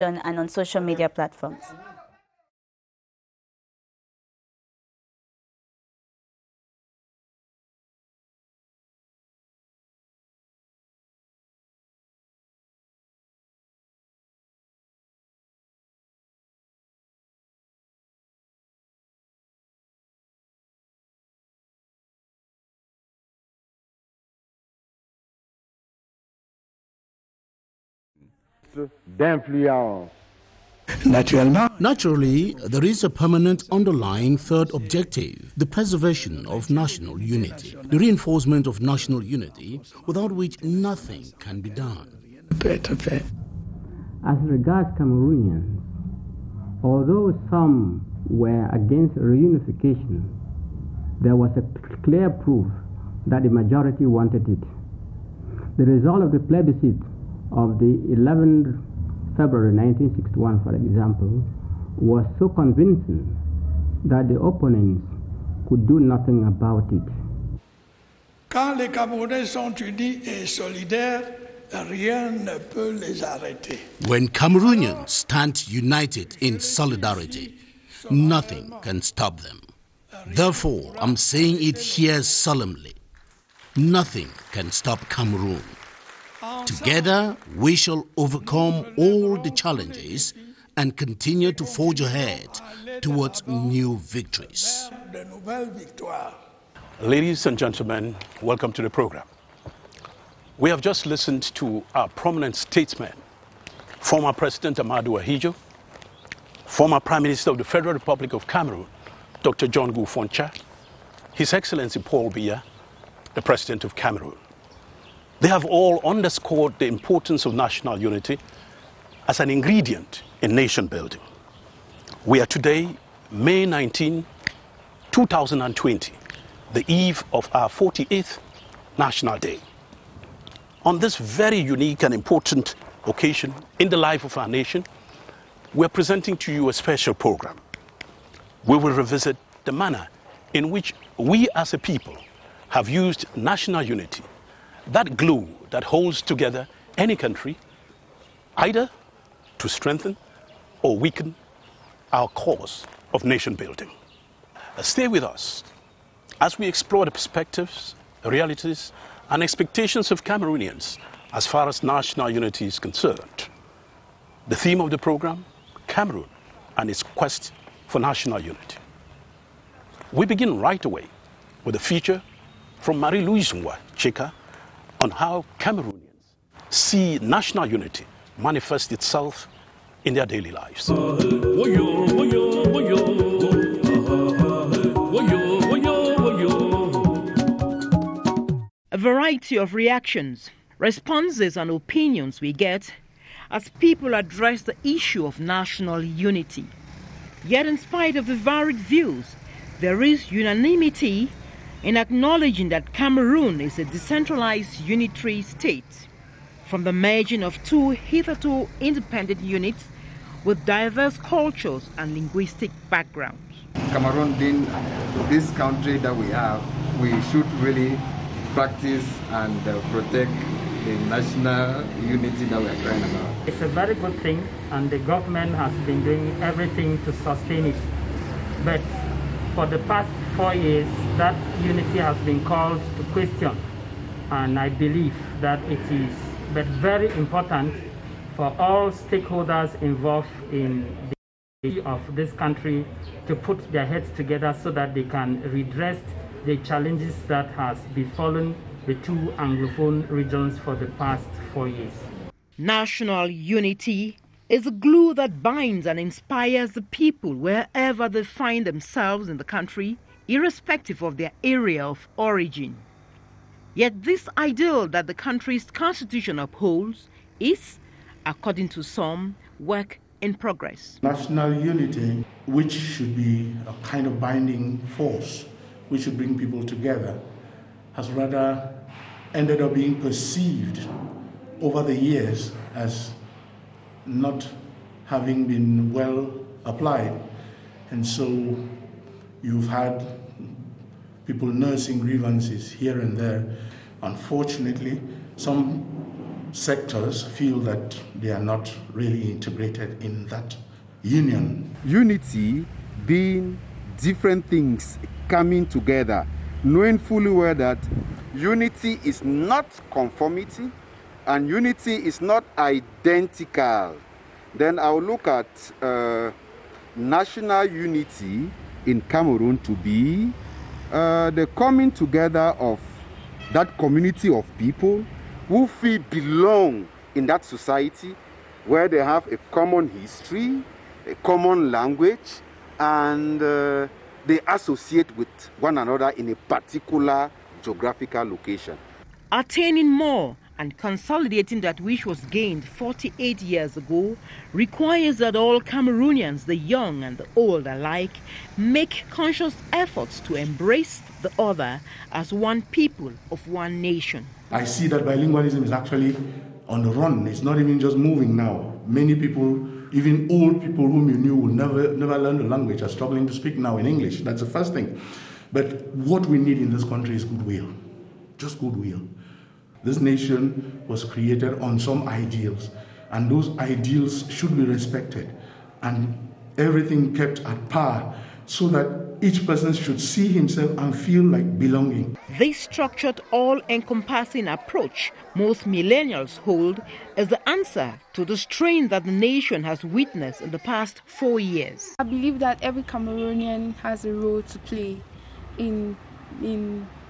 and on social media platforms. D'influence. Naturally, there is a permanent underlying third objective, the preservation of national unity, the reinforcement of national unity, without which nothing can be done. As regards Cameroonians, although some were against reunification, there was a clear proof that the majority wanted it. The result of the plebiscite of the 11th February 1961, for example, was so convincing that the opponents could do nothing about it. Quand les Camerounais sont unis et solidaires, rien ne peut les arrêter. When Cameroonians stand united in solidarity, nothing can stop them. Therefore, I'm saying it here solemnly. Nothing can stop Cameroon. Together, we shall overcome all the challenges and continue to forge ahead towards new victories. Ladies and gentlemen, welcome to the program. We have just listened to our prominent statesman, former President Amadou Ahidjo, former Prime Minister of the Federal Republic of Cameroon, Dr. John Foncha, His Excellency Paul Biya, the President of Cameroon. They have all underscored the importance of national unity as an ingredient in nation building. We are today, May 19, 2020, the eve of our 48th National Day. On this very unique and important occasion in the life of our nation, we are presenting to you a special program. We will revisit the manner in which we as a people have used national unity, that glue that holds together any country, either to strengthen or weaken our cause of nation building. Stay with us as we explore the perspectives, realities, and expectations of Cameroonians as far as national unity is concerned. The theme of the program, Cameroon and its quest for national unity. We begin right away with a feature from Marie-Louise Cheka on how Cameroonians see national unity manifest itself in their daily lives. A variety of reactions, responses and opinions we get as people address the issue of national unity. Yet in spite of the varied views, there is unanimity in acknowledging that Cameroon is a decentralized unitary state, from the merging of two hitherto independent units with diverse cultures and linguistic backgrounds. Cameroon being this country that we have, we should really practice and protect the national unity that we are crying about. It's a very good thing, and the government has been doing everything to sustain it. But for the past 4 years, that unity has been called to question, and I believe that it is very important for all stakeholders involved in the of this country to put their heads together so that they can redress the challenges that has befallen the two Anglophone regions for the past 4 years. National unity is a glue that binds and inspires the people wherever they find themselves in the country, irrespective of their area of origin. Yet this ideal that the country's constitution upholds is, according to some, work in progress. National unity, which should be a kind of binding force, which should bring people together, has rather ended up being perceived over the years as not having been well applied. And so you've had people nursing grievances here and there. Unfortunately, some sectors feel that they are not really integrated in that union. Unity being different things coming together, knowing fully well that unity is not conformity and unity is not identical. Then I'll look at national unity in Cameroon to be the coming together of that community of people who feel belong in that society, where they have a common history, a common language, and they associate with one another in a particular geographical location. Attaining more and consolidating that which was gained 48 years ago requires that all Cameroonians, the young and the old alike, make conscious efforts to embrace the other as one people of one nation. I see that bilingualism is actually on the run. It's not even just moving now. Many people, even old people whom you knew will never learn the language, are struggling to speak now in English. That's the first thing. But what we need in this country is goodwill, just goodwill. This nation was created on some ideals, and those ideals should be respected and everything kept at par so that each person should see himself and feel like belonging. This structured, all-encompassing approach most millennials hold is the answer to the strain that the nation has witnessed in the past 4 years. I believe that every Cameroonian has a role to play in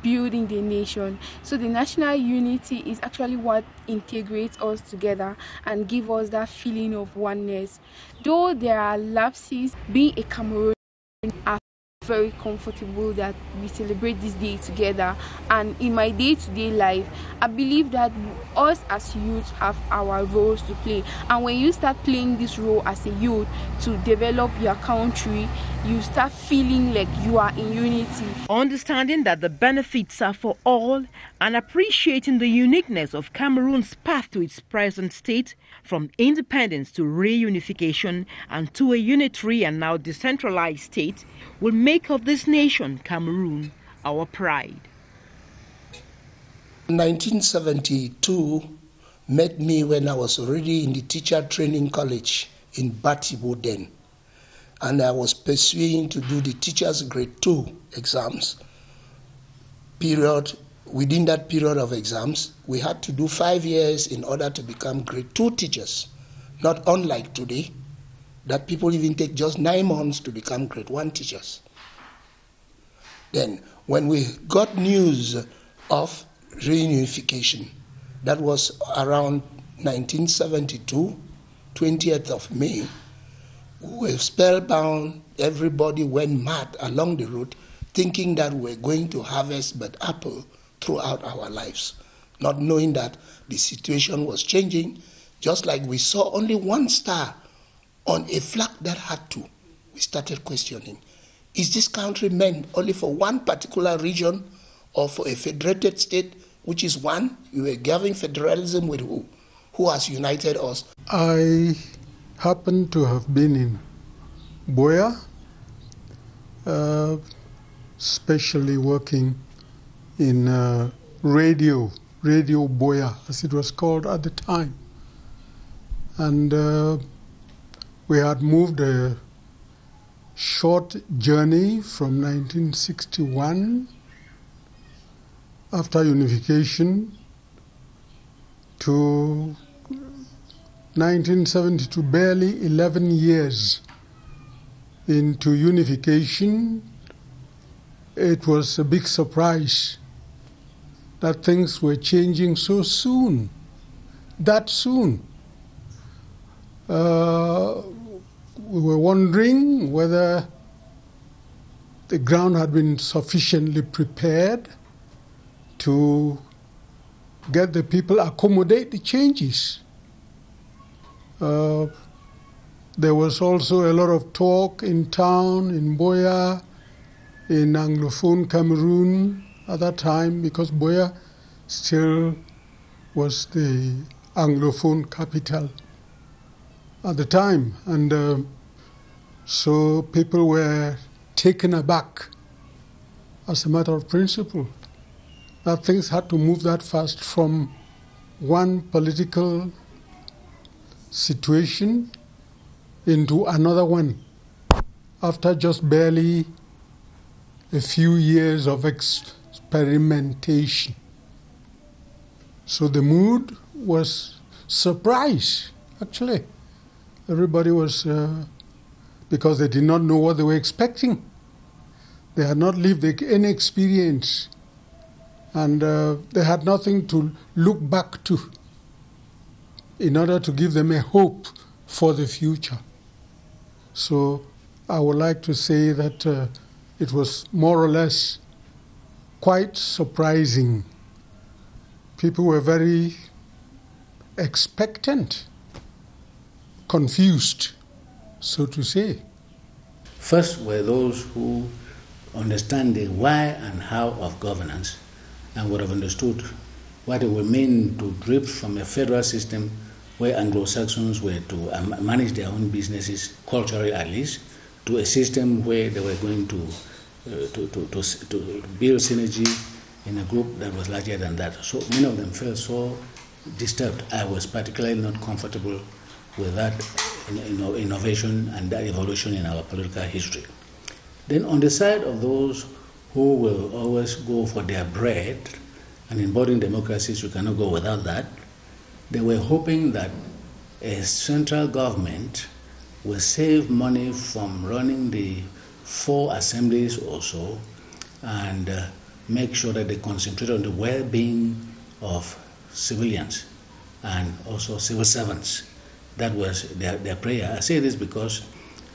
building the nation. So the national unity is actually what integrates us together and give us that feeling of oneness. Though there are lapses, being a Cameroonian are very comfortable that we celebrate this day together. And in my day-to-day life, I believe that us as youth have our roles to play. And when you start playing this role as a youth to develop your country, you start feeling like you are in unity. Understanding that the benefits are for all and appreciating the uniqueness of Cameroon's path to its present state, from independence to reunification and to a unitary and now decentralized state, will make of this nation, Cameroon, our pride. 1972 met me when I was already in the teacher training college in PATYCHOU then. And I was pursuing to do the teachers grade 2 exams. Within that period of exams, we had to do 5 years in order to become grade 2 teachers. Not unlike today, that people even take just 9 months to become grade 1 teachers. Then, when we got news of reunification, that was around 1972, 20th of May, we were spellbound. Everybody went mad along the route, thinking that we were going to harvest but apple throughout our lives, not knowing that the situation was changing. Just like we saw only one star on a flag that had 2, we started questioning, is this country meant only for one particular region or for a federated state, which is one? We were having federalism with who? Who has united us? I happen to have been in Boya, especially working in Radio Boya, as it was called at the time. And we had moved a short journey from 1961 after unification to 1972, barely 11 years into unification. It was a big surprise that things were changing so soon, that soon. We were wondering whether the ground had been sufficiently prepared to get the people accommodate the changes. There was also a lot of talk in town, in Boya, in Anglophone Cameroon at that time, because Boya still was the Anglophone capital at the time. And so people were taken aback as a matter of principle that things had to move that fast from one political situation into another one after just barely a few years of experimentation. So the mood was surprise, actually. Everybody was, because they did not know what they were expecting. They had not lived any experience, and they had nothing to look back to in order to give them a hope for the future. So I would like to say that it was more or less quite surprising. People were very expectant, confused, so to say. First were those who understand the why and how of governance and would have understood what it would mean to drift from a federal system where Anglo-Saxons were to manage their own businesses, culturally at least, to a system where they were going to build synergy in a group that was larger than that. So many of them felt so disturbed. I was particularly not comfortable with that innovation and that evolution in our political history. Then on the side of those who will always go for their bread, and in modern democracies you cannot go without that, they were hoping that a central government will save money from running the 4 assemblies or so and make sure that they concentrate on the well-being of civilians and also civil servants. That was their prayer. I say this because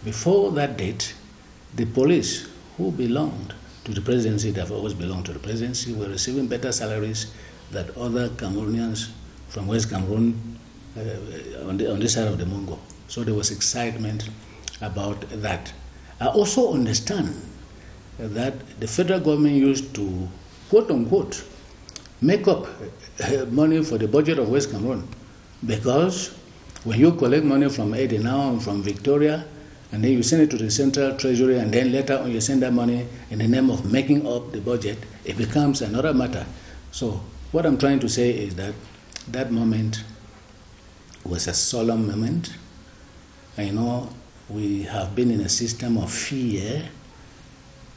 before that date, the police who belonged to the presidency, they have always belonged to the presidency, were receiving better salaries than other Cameroonians from West Cameroon on this side of the Mungo. So there was excitement about that. I also understand that the federal government used to, quote unquote, make up money for the budget of West Cameroon, because when you collect money from Eddie now and from Victoria, and then you send it to the central treasury, and then later on you send that money in the name of making up the budget, it becomes another matter. So what I'm trying to say is that that moment was a solemn moment. I know we have been in a system of fear,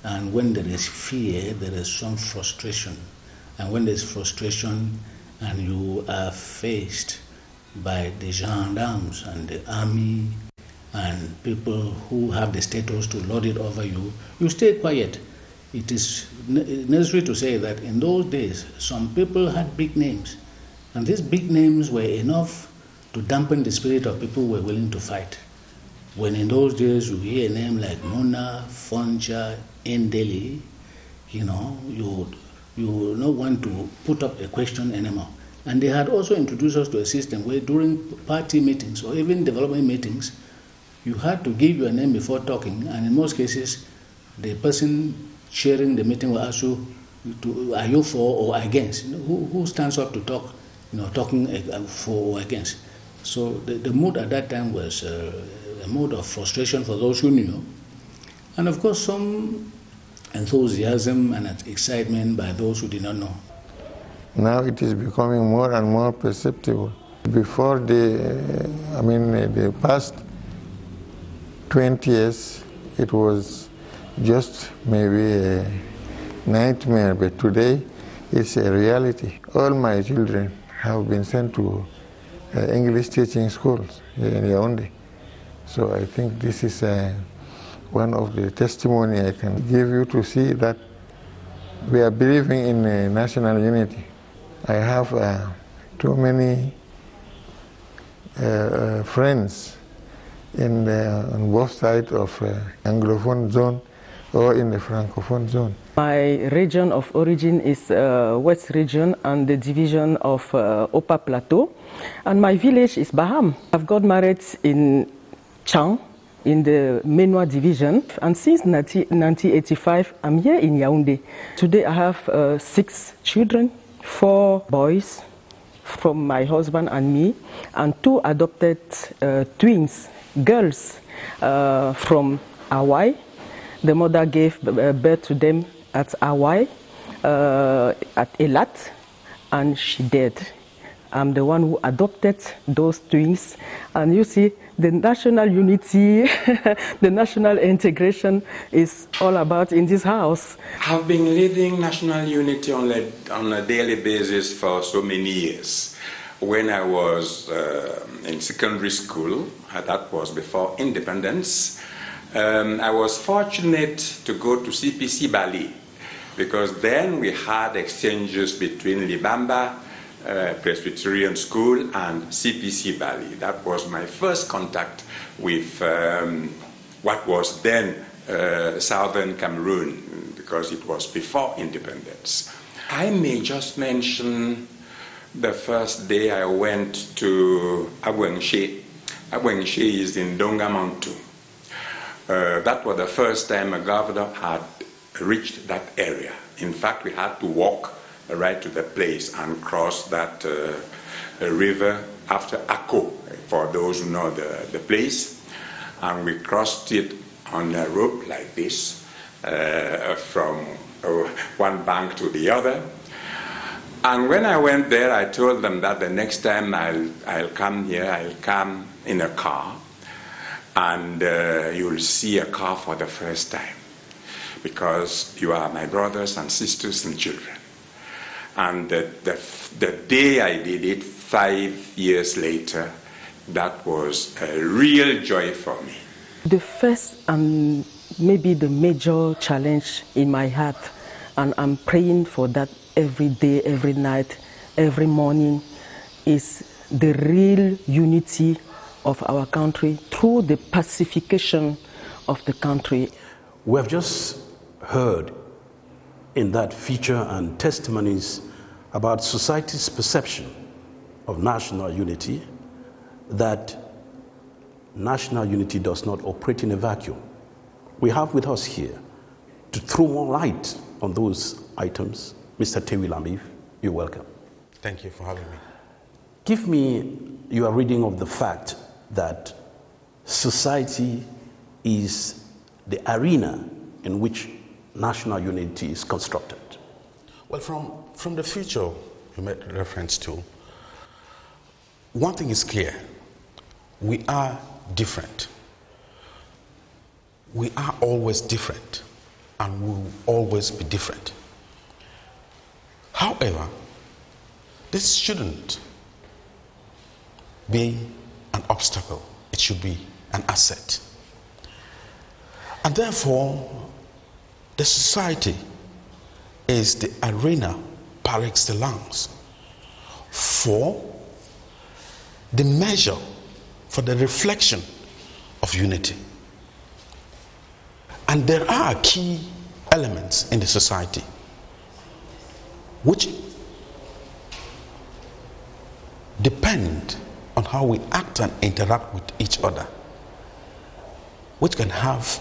and when there is fear, there is some frustration. And when there's frustration and you are faced by the gendarmes and the army and people who have the status to lord it over you, you stay quiet. It is necessary to say that in those days, some people had big names, and these big names were enough to dampen the spirit of people who were willing to fight. When in those days you hear a name like Mona, Fonja, Ndeli, you would not want to put up a question anymore. And they had also introduced us to a system where during party meetings or even development meetings, you had to give your name before talking, and in most cases, the person chairing the meeting will ask you, are you for or against? Who stands up to talk, talking for or against? So the mood at that time was a mood of frustration for those who knew, and of course some enthusiasm and excitement by those who did not know. Now it is becoming more and more perceptible. Before the past 20 years, it was just maybe a nightmare, but today it's a reality. All my children have been sent to English teaching schools in Yaoundé. So I think this is one of the testimony I can give you to see that we are believing in national unity. I have too many friends on both sides of Anglophone zone or in the Francophone zone. My region of origin is West region and the division of Opa Plateau, and my village is Baham. I've got married in Chang in the Menoa division, and since 1985 I'm here in Yaoundé. Today I have 6 children, 4 boys from my husband and me, and 2 adopted twins, girls from Hawaii. The mother gave birth to them at Hawaii, at Eilat, and she died. I'm the one who adopted those twins. And you see, the national unity, the national integration is all about in this house. I've been leading national unity on a daily basis for so many years. When I was in secondary school, that was before independence, I was fortunate to go to CPC Bali, because then we had exchanges between Libamba Presbyterian School and CPC Bali. That was my first contact with what was then southern Cameroon, because it was before independence. I may just mention the first day I went to Abwenshe. Abwenshe is in Dongamantu. That was the first time a governor had reached that area. In fact, we had to walk right to the place and cross that river after Akko, for those who know the place. And we crossed it on a rope like this, from one bank to the other. And when I went there, I told them that the next time I'll come here, I'll come in a car, and you'll see a car for the first time, because you are my brothers and sisters and children. And the day I did it, 5 years later, that was a real joy for me. The first and maybe the major challenge in my heart, and I'm praying for that every day, every night, every morning, is the real unity of our country through the pacification of the country. We have just heard in that feature and testimonies about society's perception of national unity, that national unity does not operate in a vacuum. We have with us here to throw more light on those items, Mr. Tewi Lamif. You're welcome. Thank you for having me. Give me your reading of the fact that society is the arena in which national unity is constructed. Well, from the future you made reference to, one thing is clear: we are different. We are always different, and we will always be different. However, this shouldn't be an obstacle. It should be an asset. And therefore, the society is the arena par excellence for the measure, for the reflection of unity. And there are key elements in the society which depend on how we act and interact with each other, which can have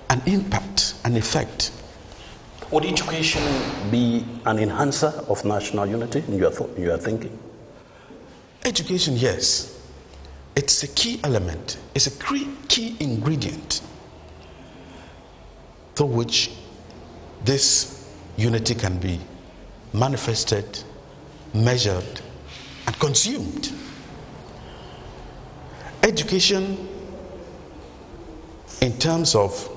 an impact, an effect. Would education be an enhancer of national unity in your thinking? Education, yes. It's a key element. It's a key ingredient through which this unity can be manifested, measured, and consumed. Education, in terms of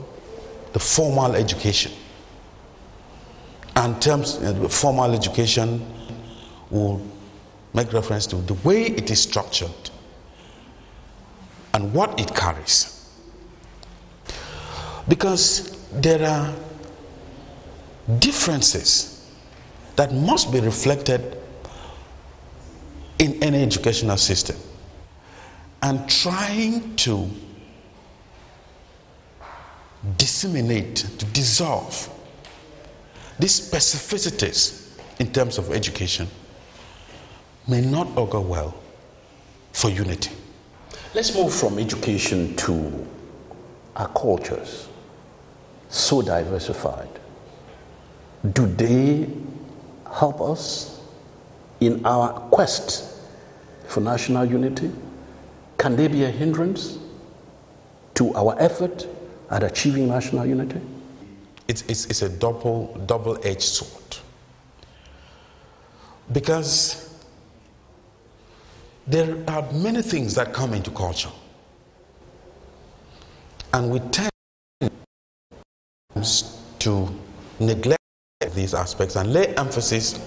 the formal education, and terms of the formal education will make reference to the way it is structured and what it carries. Because there are differences that must be reflected in any educational system, and trying to disseminate, to dissolve these specificities in terms of education may not augur well for unity. Let's move from education to our cultures, so diversified. Do they help us in our quest for national unity? Can they be a hindrance to our effort at achieving national unity? It's a double-edged sword. Because there are many things that come into culture. And we tend to neglect these aspects and lay emphasis,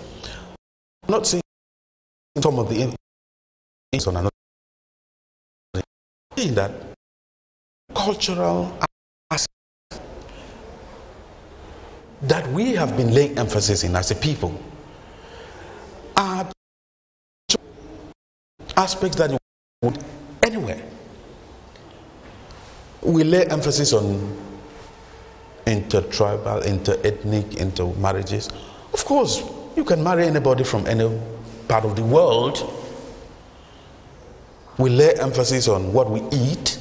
not saying some of the things on another, saying that cultural aspects that we have been laying emphasis in as a people are aspects that you would anywhere. We lay emphasis on intertribal, interethnic, intermarriages. Of course, you can marry anybody from any part of the world. We lay emphasis on what we eat.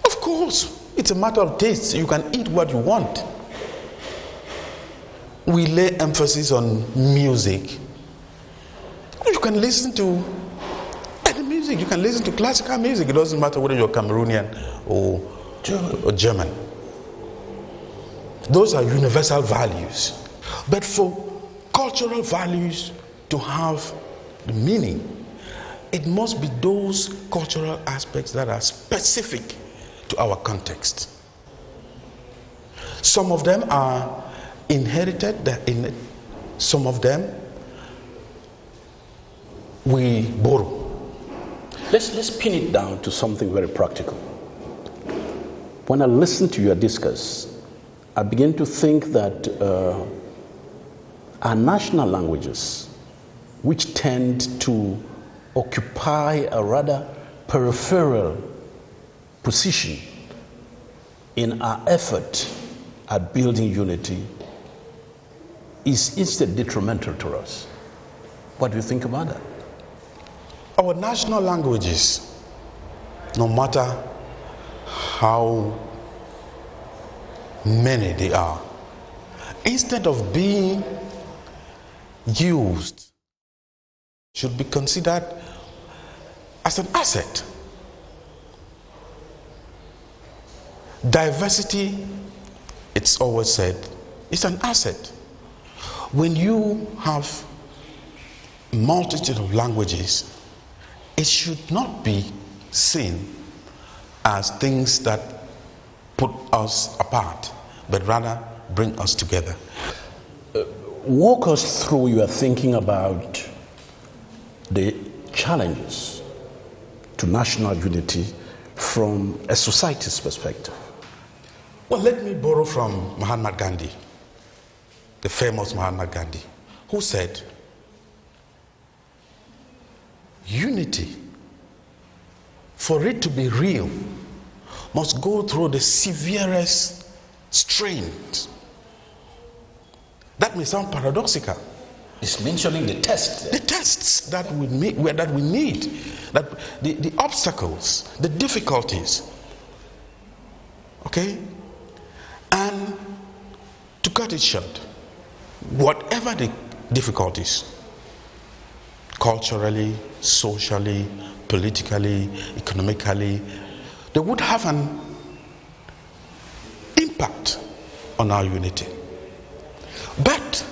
Of course, it's a matter of taste. You can eat what you want. We lay emphasis on music. You can listen to any music. You can listen to classical music. It doesn't matter whether you're Cameroonian or German. Those are universal values. But for cultural values to have the meaning, it must be those cultural aspects that are specific to our context. Some of them are inherited, they're in it. Some of them we borrow. Let's pin it down to something very practical. When I listen to your discourse, I begin to think that our national languages, which tend to occupy a rather peripheral position in our effort at building unity, is instead detrimental to us. What do you think about that? Our national languages, no matter how many they are, instead of being used, should be considered as an asset. Diversity, it's always said, is an asset. When you have a multitude of languages, it should not be seen as things that put us apart, but rather bring us together. Walk us through your thinking about the challenges to national unity from a society's perspective. Well, let me borrow from Mahatma Gandhi, the famous Mahatma Gandhi, who said, unity, for it to be real, must go through the severest strains. That may sound paradoxical. It's mentioning the tests. The tests that we need, that the obstacles, the difficulties. Okay? And to cut it short, whatever the difficulties, culturally, socially, politically, economically, they would have an impact on our unity. But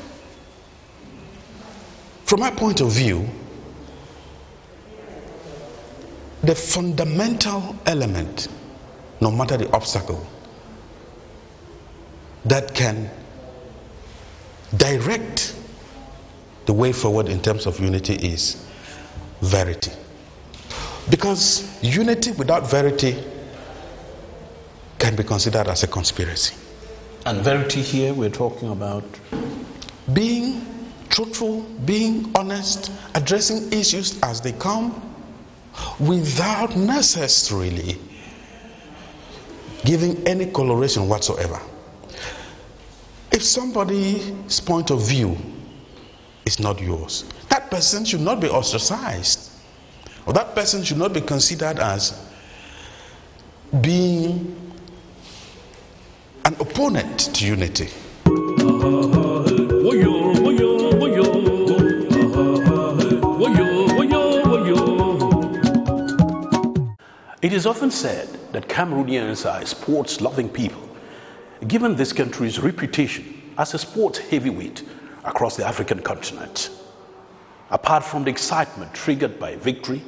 from my point of view, the fundamental element, no matter the obstacle, that can direct the way forward in terms of unity is verity. Because unity without verity can be considered as a conspiracy. And verity here we're talking about being truthful, being honest, addressing issues as they come without necessarily giving any coloration whatsoever. If somebody's point of view is not yours, that person should not be ostracized, or that person should not be considered as being an opponent to unity. It is often said that Cameroonians are sports-loving people, given this country's reputation as a sports heavyweight across the African continent. Apart from the excitement triggered by victory,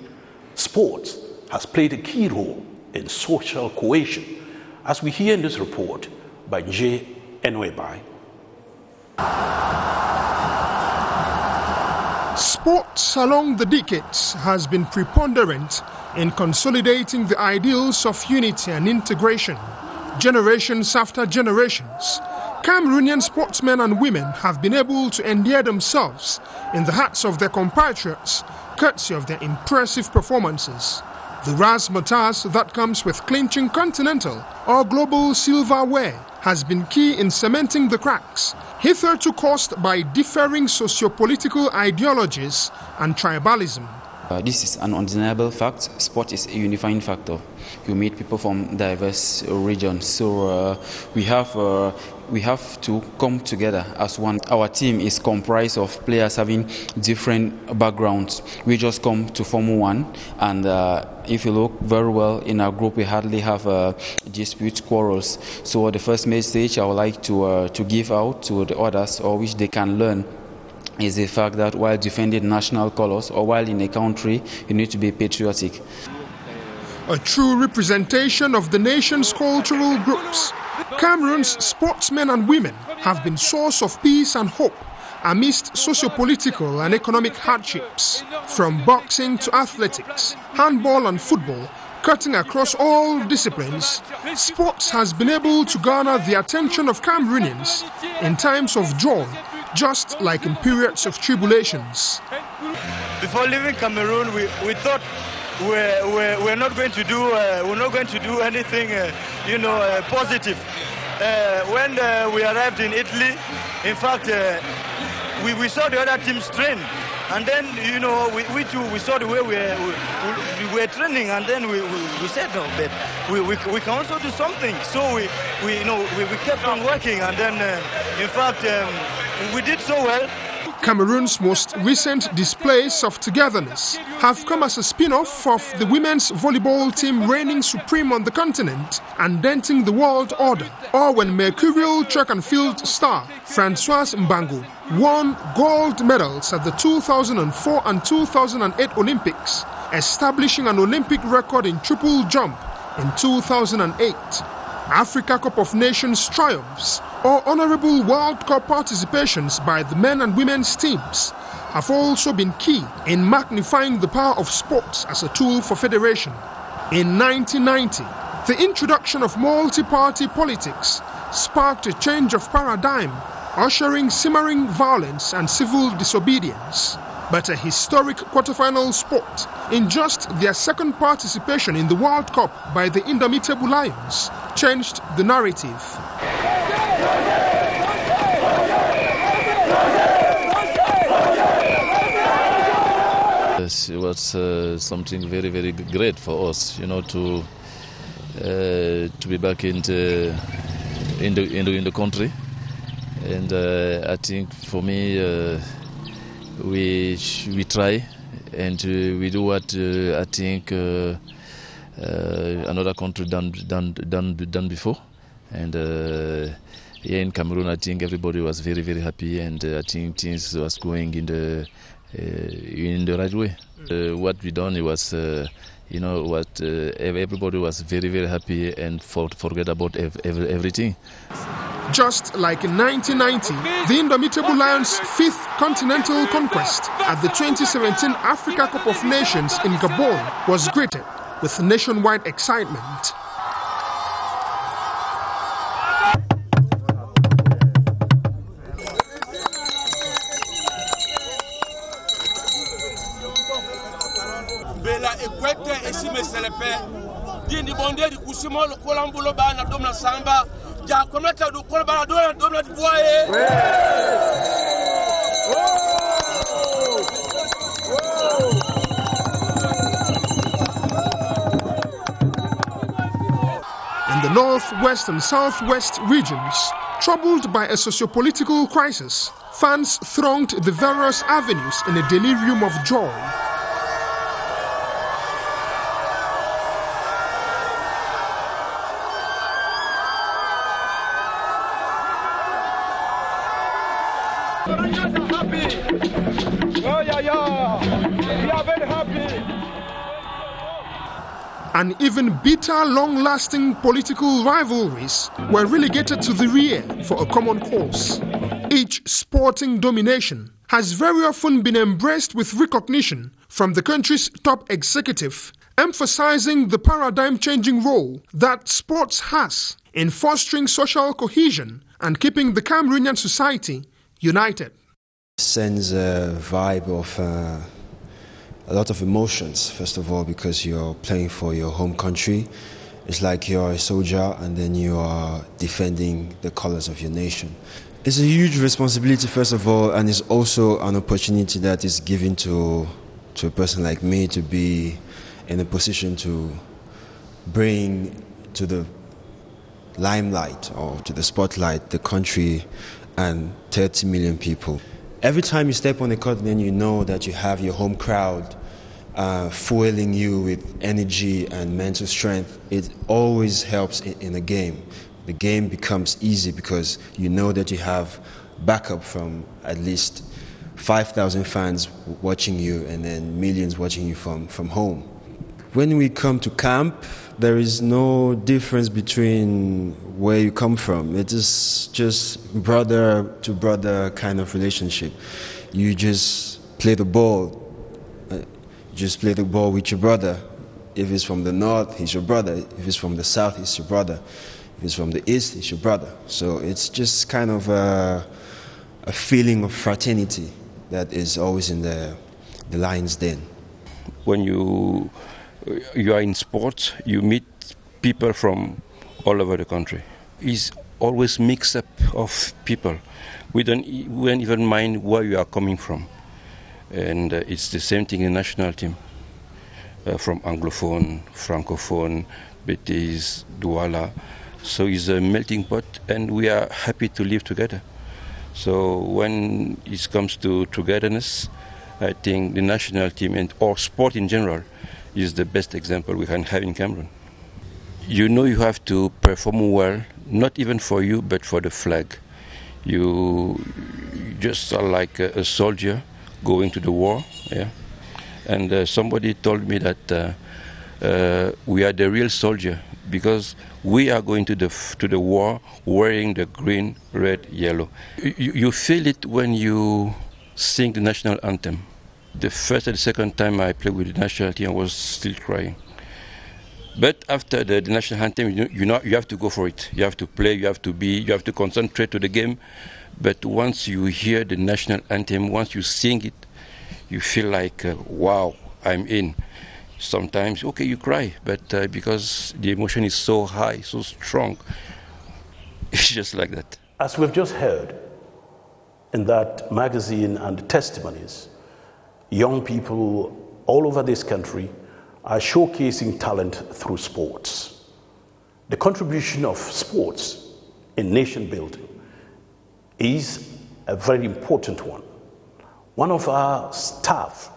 sports has played a key role in social cohesion, as we hear in this report by Emmanuel. Sports along the decades has been preponderant in consolidating the ideals of unity and integration. Generations after generations, Cameroonian sportsmen and women have been able to endear themselves in the hearts of their compatriots, courtesy of their impressive performances. The razzmatazz that comes with clinching continental or global silverware has been key in cementing the cracks, hitherto caused by differing socio-political ideologies and tribalism. This is an undeniable fact. Sport is a unifying factor. You meet people from diverse regions, so we have to come together as one. Our team is comprised of players having different backgrounds. We just come to form one, and if you look very well in our group, we hardly have disputes, quarrels. So the first message I would like to give out to the others, or which they can learn, is the fact that while defending national colors or while in a country, you need to be patriotic. A true representation of the nation's cultural groups, Cameroon's sportsmen and women have been source of peace and hope amidst socio-political and economic hardships. From boxing to athletics, handball and football, cutting across all disciplines, sports has been able to garner the attention of Cameroonians in times of joy, just like in periods of tribulations. Before leaving Cameroon, we thought we're not going to do anything, positive. When we arrived in Italy, in fact, we saw the other teams train, and then we saw the way we were training, and then we said no, but we can also do something. So we kept on working, and then in fact we did so well. Cameroon's most recent displays of togetherness have come as a spin-off of the women's volleyball team reigning supreme on the continent and denting the world order, or when mercurial track and field star Françoise Mbango won gold medals at the 2004 and 2008 Olympics, establishing an Olympic record in triple jump in 2008. Africa Cup of Nations triumphs or honorable World Cup participations by the men and women's teams have also been key in magnifying the power of sports as a tool for federation. In 1990, the introduction of multi-party politics sparked a change of paradigm, ushering simmering violence and civil disobedience. But a historic quarterfinal sport in just their second participation in the World Cup by the Indomitable Lions changed the narrative. It was something very, very great for us, to be back in the country, and I think for me. We try and we do what I think another country done before, and here in Cameroon I think everybody was very, very happy, and I think things was going in the right way. What we done, it was everybody was very, very happy and forget about everything. Just like in 1990, the Indomitable Lions' fifth continental conquest at the 2017 Africa Cup of Nations in Gabon was greeted with nationwide excitement. In the northwest and southwest regions, troubled by a socio-political crisis, fans thronged the various avenues in a delirium of joy. Rangers are happy. Oh, yeah. We are very happy. And even bitter, long-lasting political rivalries were relegated to the rear for a common cause. Each sporting domination has very often been embraced with recognition from the country's top executive, emphasizing the paradigm-changing role that sports has in fostering social cohesion and keeping the Cameroonian society united. It sends a vibe of a lot of emotions, first of all, because you're playing for your home country. It's like you're a soldier and then you are defending the colors of your nation. It's a huge responsibility, first of all, and it's also an opportunity that is given to a person like me to be in a position to bring to the limelight or to the spotlight the country and 30 million people. Every time you step on the court, then you know that you have your home crowd fueling you with energy and mental strength. It always helps in a game. The game becomes easy because you know that you have backup from at least 5,000 fans watching you and then millions watching you from home. When we come to camp, there is no difference between where you come from. It is just brother to brother kind of relationship. You just play the ball. You just play the ball with your brother. If it's from the north, he's your brother. If it's from the south, he's your brother. If it's from the east, he's your brother. So it's just kind of a feeling of fraternity that is always in the lion's den. When you are in sports, you meet people from all over the country. It's always mix up of people. We don't even mind where you are coming from. And it's the same thing in the national team. From Anglophone, Francophone, Betis, Douala. So it's a melting pot and we are happy to live together. So when it comes to togetherness, I think the national team and or sport in general is the best example we can have in Cameroon. You know you have to perform well, not even for you, but for the flag. You just are like a soldier going to the war, yeah. And somebody told me that we are the real soldier because we are going to the war wearing the green, red, yellow. You feel it when you sing the national anthem. The first and the second time I played with the national team, I was still crying. But after the national anthem, you have to go for it. You have to play, you have to concentrate to the game. But once you hear the national anthem, once you sing it, you feel like, wow, I'm in. Sometimes, okay, you cry, but because the emotion is so high, so strong, it's just like that. As we've just heard in that magazine and the testimonies, young people all over this country are showcasing talent through sports. The contribution of sports in nation building is a very important one. One of our staff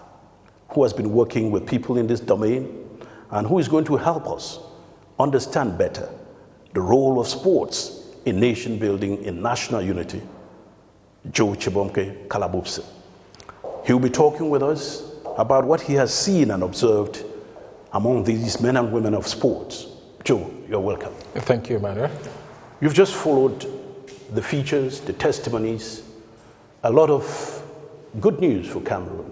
who has been working with people in this domain and who is going to help us understand better the role of sports in nation building, in national unity, Joe Chibomke Kalabupse. He will be talking with us about what he has seen and observed among these men and women of sports. Joe, you're welcome. Thank you, Emmanuel. You've just followed the features, the testimonies, a lot of good news for Cameroon.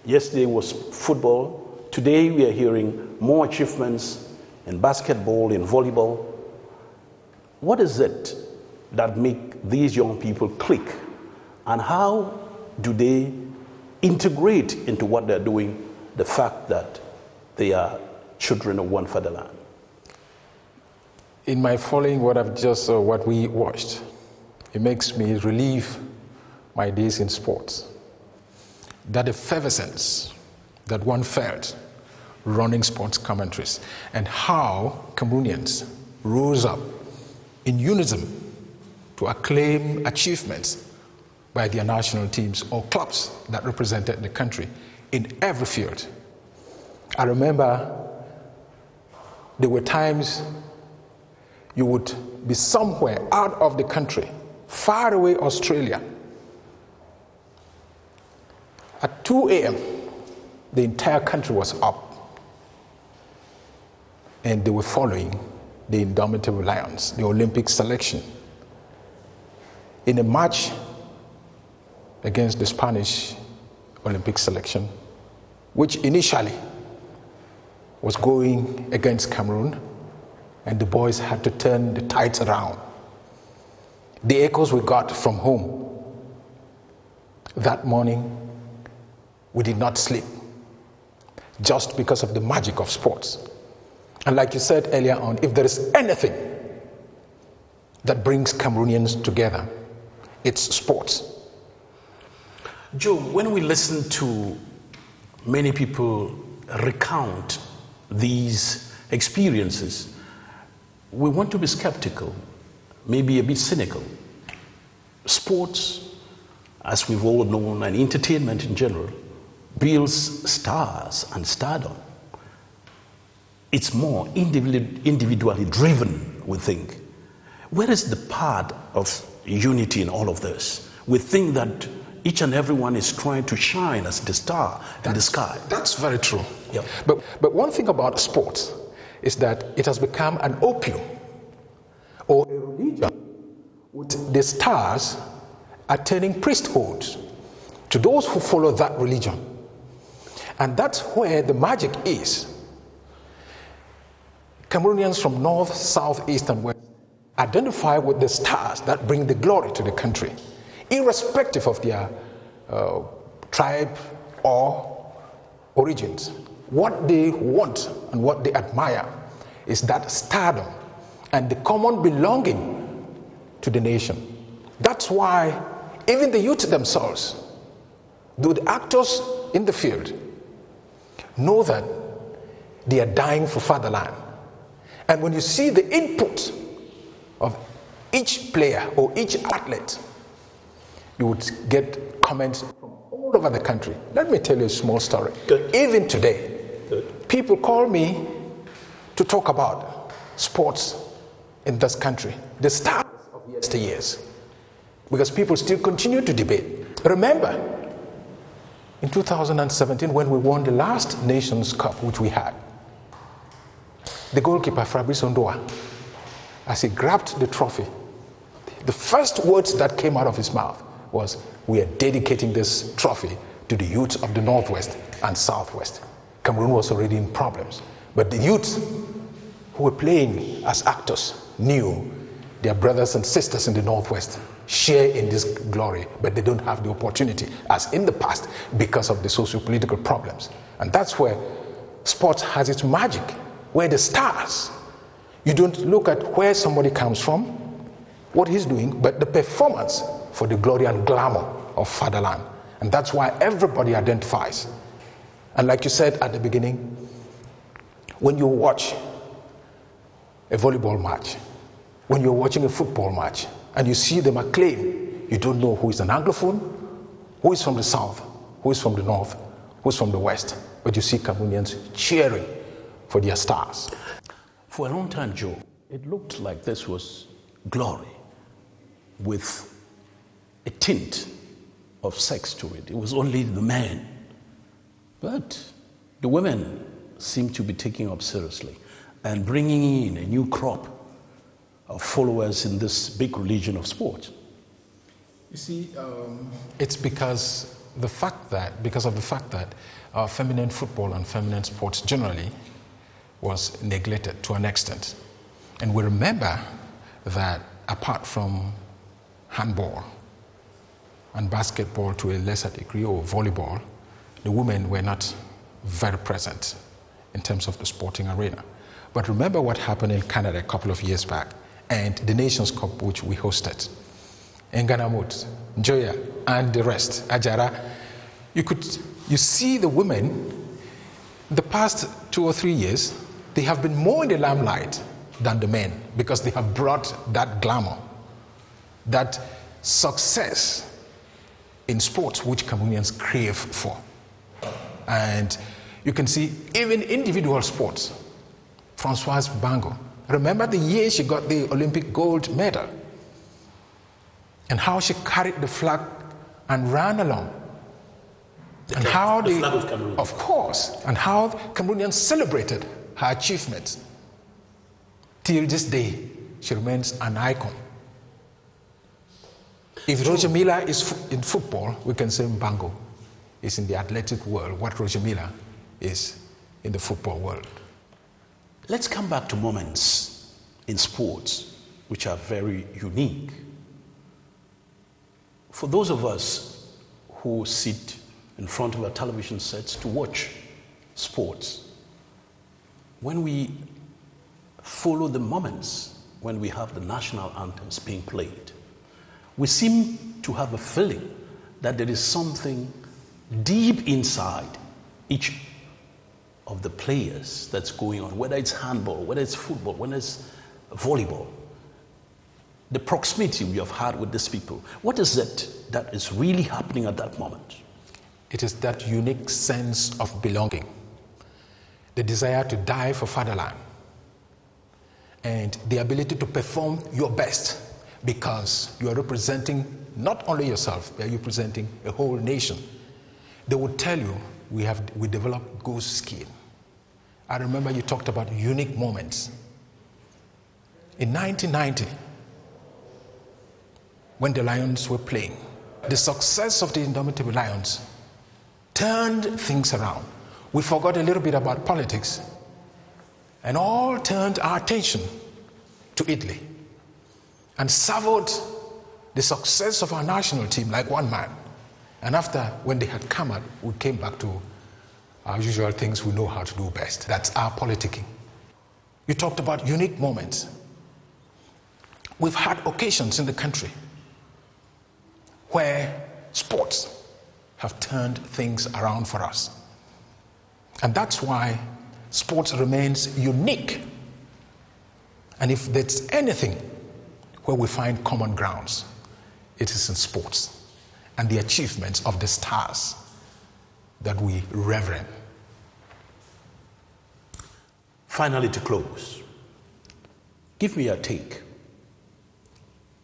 Yesterday was football. Today we are hearing more achievements in basketball, in volleyball. What is it that make these young people click? And how do they integrate into what they're doing the fact that they are children of one fatherland? In my following what we watched, it makes me relive my days in sports. That effervescence that one felt running sports commentaries and how Cameroonians rose up in unison to acclaim achievements by their national teams or clubs that represented the country in every field. I remember there were times you would be somewhere out of the country, far away Australia, At 2 a.m., the entire country was up, and they were following the indomitable lions, the Olympic selection, in a match against the Spanish Olympic selection, which initially was going against Cameroon, and the boys had to turn the tides around. The echoes we got from home that morning, we did not sleep, just because of the magic of sports. And like you said earlier on, if there is anything that brings Cameroonians together, it's sports. Joe, when we listen to many people recount these experiences, we want to be skeptical, maybe a bit cynical. Sports, as we've all known, and entertainment in general, builds stars and stardom. It's more individually driven, we think. Where is the part of unity in all of this? We think that each and everyone is trying to shine as the star in the sky. That's very true. Yeah. But one thing about sports is that it has become an opium or a religion with the stars attaining priesthood to those who follow that religion. And that's where the magic is. Cameroonians from north, south, east, and west identify with the stars that bring the glory to the country, irrespective of their tribe or origins. What they want and what they admire is that stardom and the common belonging to the nation. That's why even the youth themselves, the actors in the field, know that they are dying for fatherland. And when you see the input of each player or each athlete, you would get comments from all over the country. Let me tell you a small story. Good. Even today, people call me to talk about sports in this country, the stars of yesteryears, because people still continue to debate. Remember, in 2017, when we won the last Nations Cup, which we had, the goalkeeper, Fabrice Ondoa, as he grabbed the trophy, the first words that came out of his mouth was, "We are dedicating this trophy to the youth of the Northwest and Southwest." Cameroon was already in problems, but the youth who were playing as actors knew their brothers and sisters in the Northwest share in this glory, but they don't have the opportunity as in the past because of the socio-political problems. And that's where sports has its magic, where the stars, you don't look at where somebody comes from, what he's doing, but the performance for the glory and glamour of fatherland. And that's why everybody identifies. And like you said at the beginning, when you watch a volleyball match, when you're watching a football match, and you see them acclaim, you don't know who is an Anglophone, who is from the south, who is from the north, who is from the west, but you see Cameroonians cheering for their stars. For a long time, Joe, it looked like this was glory with a tint of sex to it. It was only the men. But the women seem to be taking up seriously and bringing in a new crop of followers in this big religion of sport. You see, it's because of the fact that feminine football and feminine sports generally was neglected to an extent. And we remember that apart from handball and basketball to a lesser degree, or volleyball, the women were not very present in terms of the sporting arena. But remember what happened in Canada a couple of years back, and the Nations Cup which we hosted. Nganamut, Njoya, and the rest, Ajara, you see the women, the past 2 or 3 years, they have been more in the limelight than the men, because they have brought that glamour, that success in sports which Cameroonians crave for. And you can see even individual sports. Françoise Bango, remember the year she got the Olympic gold medal and how she carried the flag and ran along And how the flag of Cameroon. Of course, and how Cameroonians celebrated her achievements. Till this day, she remains an icon. If Roger Miller is in football, we can say Mbango is in the athletic world what Roger Miller is in the football world. Let's come back to moments in sports which are very unique. For those of us who sit in front of our television sets to watch sports, when we follow the moments when we have the national anthems being played, we seem to have a feeling that there is something deep inside each of the players that's going on, whether it's handball, whether it's football, whether it's volleyball. The proximity we have had with these people, what is it that is really happening at that moment? It is that unique sense of belonging, the desire to die for fatherland, and the ability to perform your best because you are representing not only yourself, but you're representing a whole nation. They would tell you we developed goose skin. I remember you talked about unique moments. In 1990, when the Lions were playing, the success of the Indomitable Lions turned things around. We forgot a little bit about politics and all turned our attention to Italy and savored the success of our national team like one man. And after, when they had come out, we came back to our usual things we know how to do best. That's our politicking. You talked about unique moments. We've had occasions in the country where sports have turned things around for us. And that's why sports remains unique. And if there's anything where we find common grounds, it is in sports and the achievements of the stars that we reverence. Finally, to close, give me your take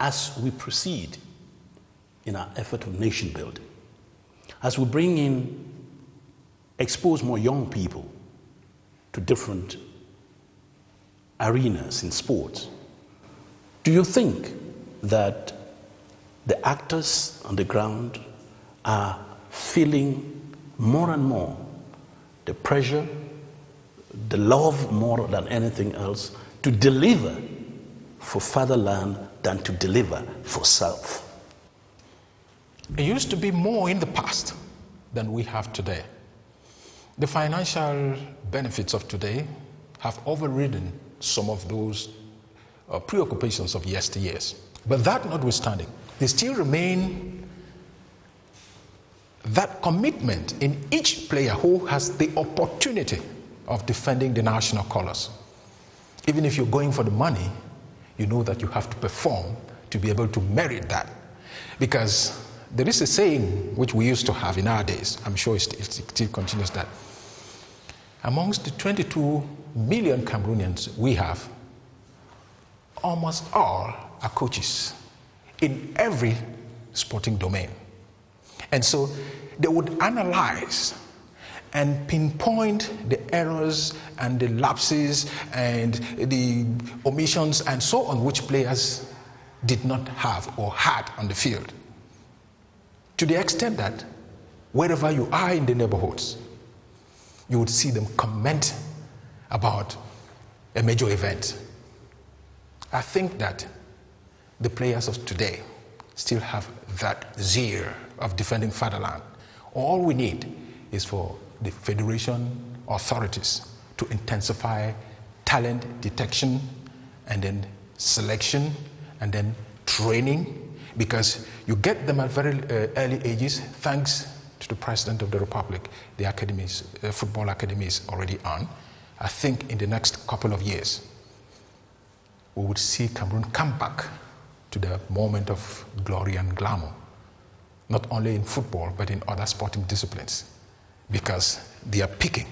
as we proceed in our effort of nation building, as we bring in, expose more young people to different arenas in sports. Do you think that the actors on the ground are feeling more and more the pressure, the love more than anything else to deliver for fatherland than to deliver for self? It used to be more in the past than we have today. The financial benefits of today have overridden some of those preoccupations of yesteryears. But that notwithstanding, there still remain that commitment in each player who has the opportunity of defending the national colors. Even if you're going for the money, you know that you have to perform to be able to merit that. Because there is a saying which we used to have in our days, I'm sure it still continues, that amongst the 22 million Cameroonians we have, almost all are coaches in every sporting domain. And so they would analyze and pinpoint the errors and the lapses and the omissions and so on which players did not have or had on the field. To the extent that wherever you are in the neighborhoods, you would see them comment about a major event. I think that the players of today still have that zeal of defending fatherland. All we need is for the federation authorities to intensify talent detection and then selection and then training, because you get them at very early ages thanks to the President of the Republic. The academies, football academy is already on. I think in the next couple of years, we would see Cameroon come back to the moment of glory and glamour, not only in football, but in other sporting disciplines, because they are picking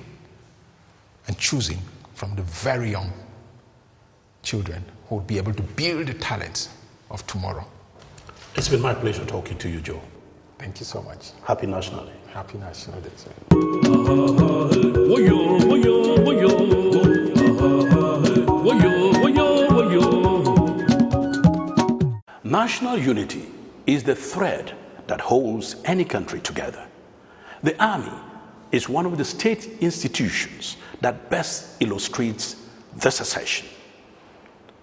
and choosing from the very young children who will be able to build the talents of tomorrow. It's been my pleasure talking to you, Joe. Thank you so much. Happy National Day. Happy National Day, sir. National unity is the thread that holds any country together. The army is one of the state institutions that best illustrates this assertion.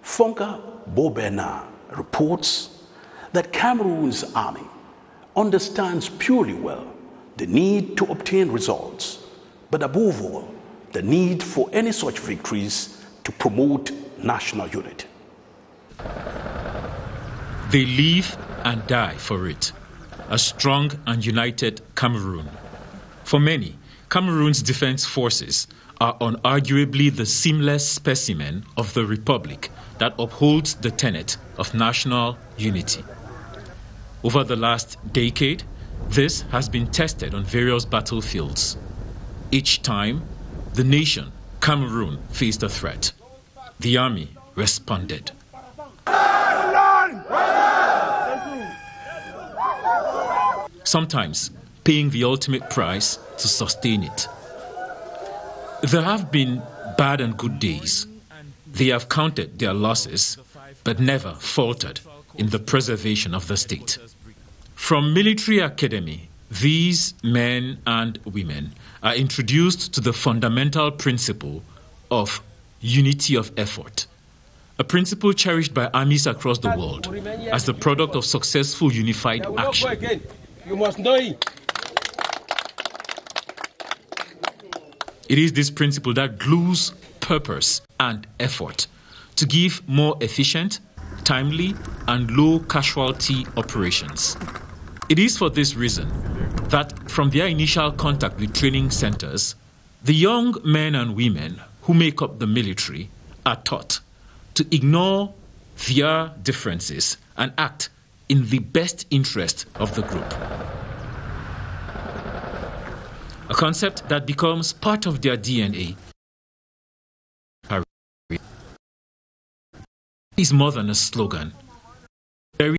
Fonka Bobena reports that Cameroon's army understands purely well the need to obtain results, but above all, the need for any such victories to promote national unity. They live and die for it, a strong and united Cameroon. For many, Cameroon's defense forces are unarguably the seamless specimen of the republic that upholds the tenet of national unity. Over the last decade, this has been tested on various battlefields. Each time, the nation, Cameroon, faced a threat. The army responded. Sometimes paying the ultimate price to sustain it. There have been bad and good days. They have counted their losses, but never faltered in the preservation of the state. From military academy, these men and women are introduced to the fundamental principle of unity of effort, a principle cherished by armies across the world as the product of successful unified action. You must know it. It is this principle that glues purpose and effort to give more efficient, timely, and low casualty operations. It is for this reason that from their initial contact with training centers, the young men and women who make up the military are taught to ignore their differences and act in the best interest of the group. A concept that becomes part of their DNA is more than a slogan. Very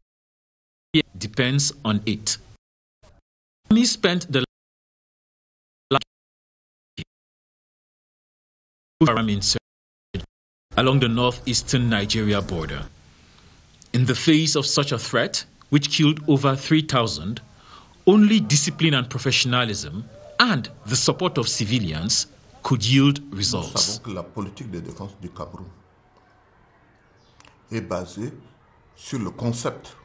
depends on it. We spent the last along the northeastern Nigeria border. In the face of such a threat, which killed over 3,000, only discipline and professionalism and the support of civilians could yield results. Nous savons que la politique de défense du Cameroun est basée sur le concept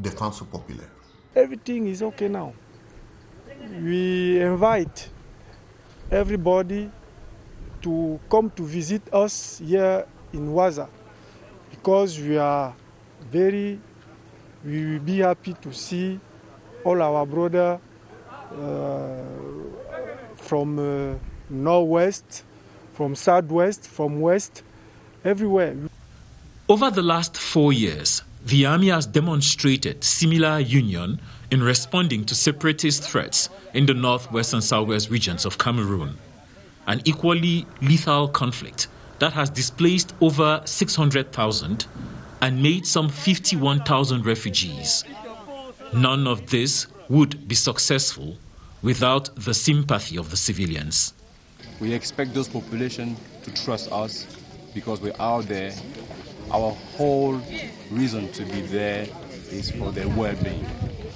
défense populaire. Everything is okay now. We invite everybody to come to visit us here in Waza because we will be happy to see all our brothers from northwest, from southwest, from west, everywhere. Over the last 4 years, the army has demonstrated similar union in responding to separatist threats in the northwest and southwest regions of Cameroon, an equally lethal conflict that has displaced over 600,000 and made some 51,000 refugees. None of this would be successful without the sympathy of the civilians. We expect those populations to trust us because we're out there. Our whole reason to be there is for their well-being,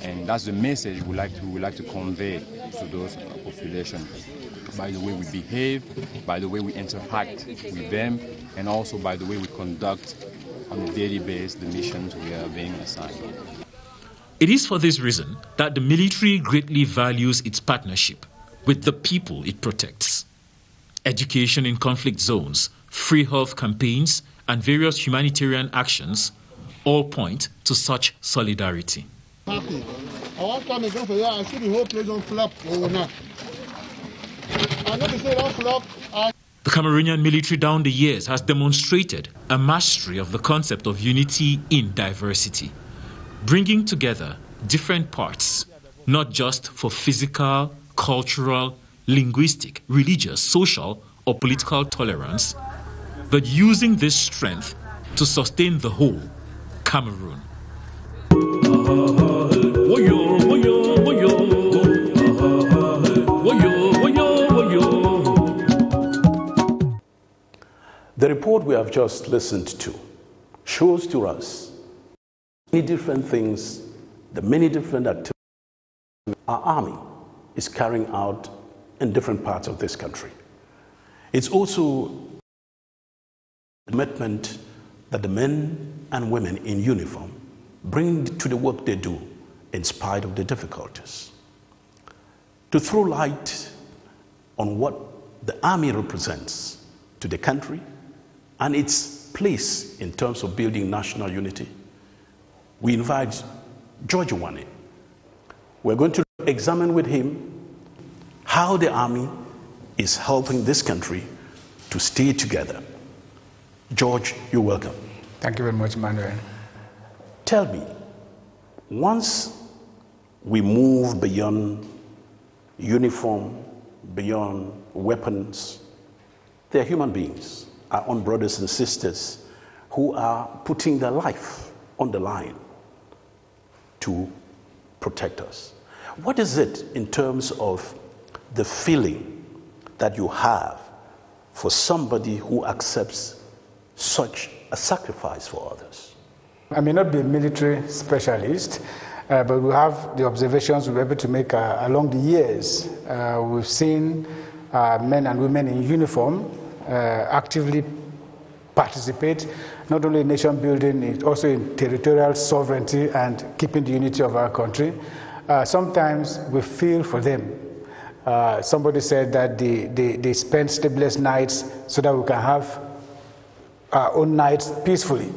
and that's the message we like to convey to those populations. By the way we behave, by the way we interact with them, and also by the way we conduct on a daily basis the missions we are being assigned. It is for this reason that the military greatly values its partnership with the people it protects. Education in conflict zones, free health campaigns, and various humanitarian actions all point to such solidarity. The Cameroonian military down the years has demonstrated a mastery of the concept of unity in diversity, bringing together different parts, not just for physical, cultural, linguistic, religious, social, or political tolerance, but using this strength to sustain the whole Cameroon. The report we have just listened to shows to us many different things, the many different activities our army is carrying out in different parts of this country. It's also a commitment that the men and women in uniform bring to the work they do in spite of the difficulties. To throw light on what the army represents to the country and its place in terms of building national unity, we invite George Wane. We're going to examine with him how the army is helping this country to stay together. George, you're welcome. Thank you very much, Emmanuel. Tell me, once we move beyond uniform, beyond weapons, they are human beings, our own brothers and sisters who are putting their life on the line to protect us. What is it in terms of the feeling that you have for somebody who accepts such a sacrifice for others? I may not be a military specialist, but we have the observations we were able to make along the years. We've seen men and women in uniform actively participate, not only in nation building, also in territorial sovereignty and keeping the unity of our country. Sometimes we feel for them. Somebody said that they spend sleepless nights so that we can have our own nights peacefully.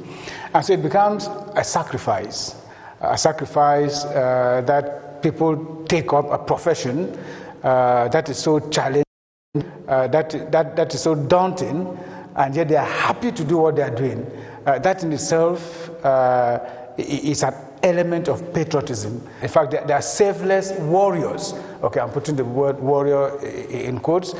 And so it becomes a sacrifice that people take up, a profession that is so challenging, that is so daunting, and yet they are happy to do what they are doing. That in itself is an element of patriotism. In fact, they are selfless warriors. Okay, I'm putting the word warrior in quotes,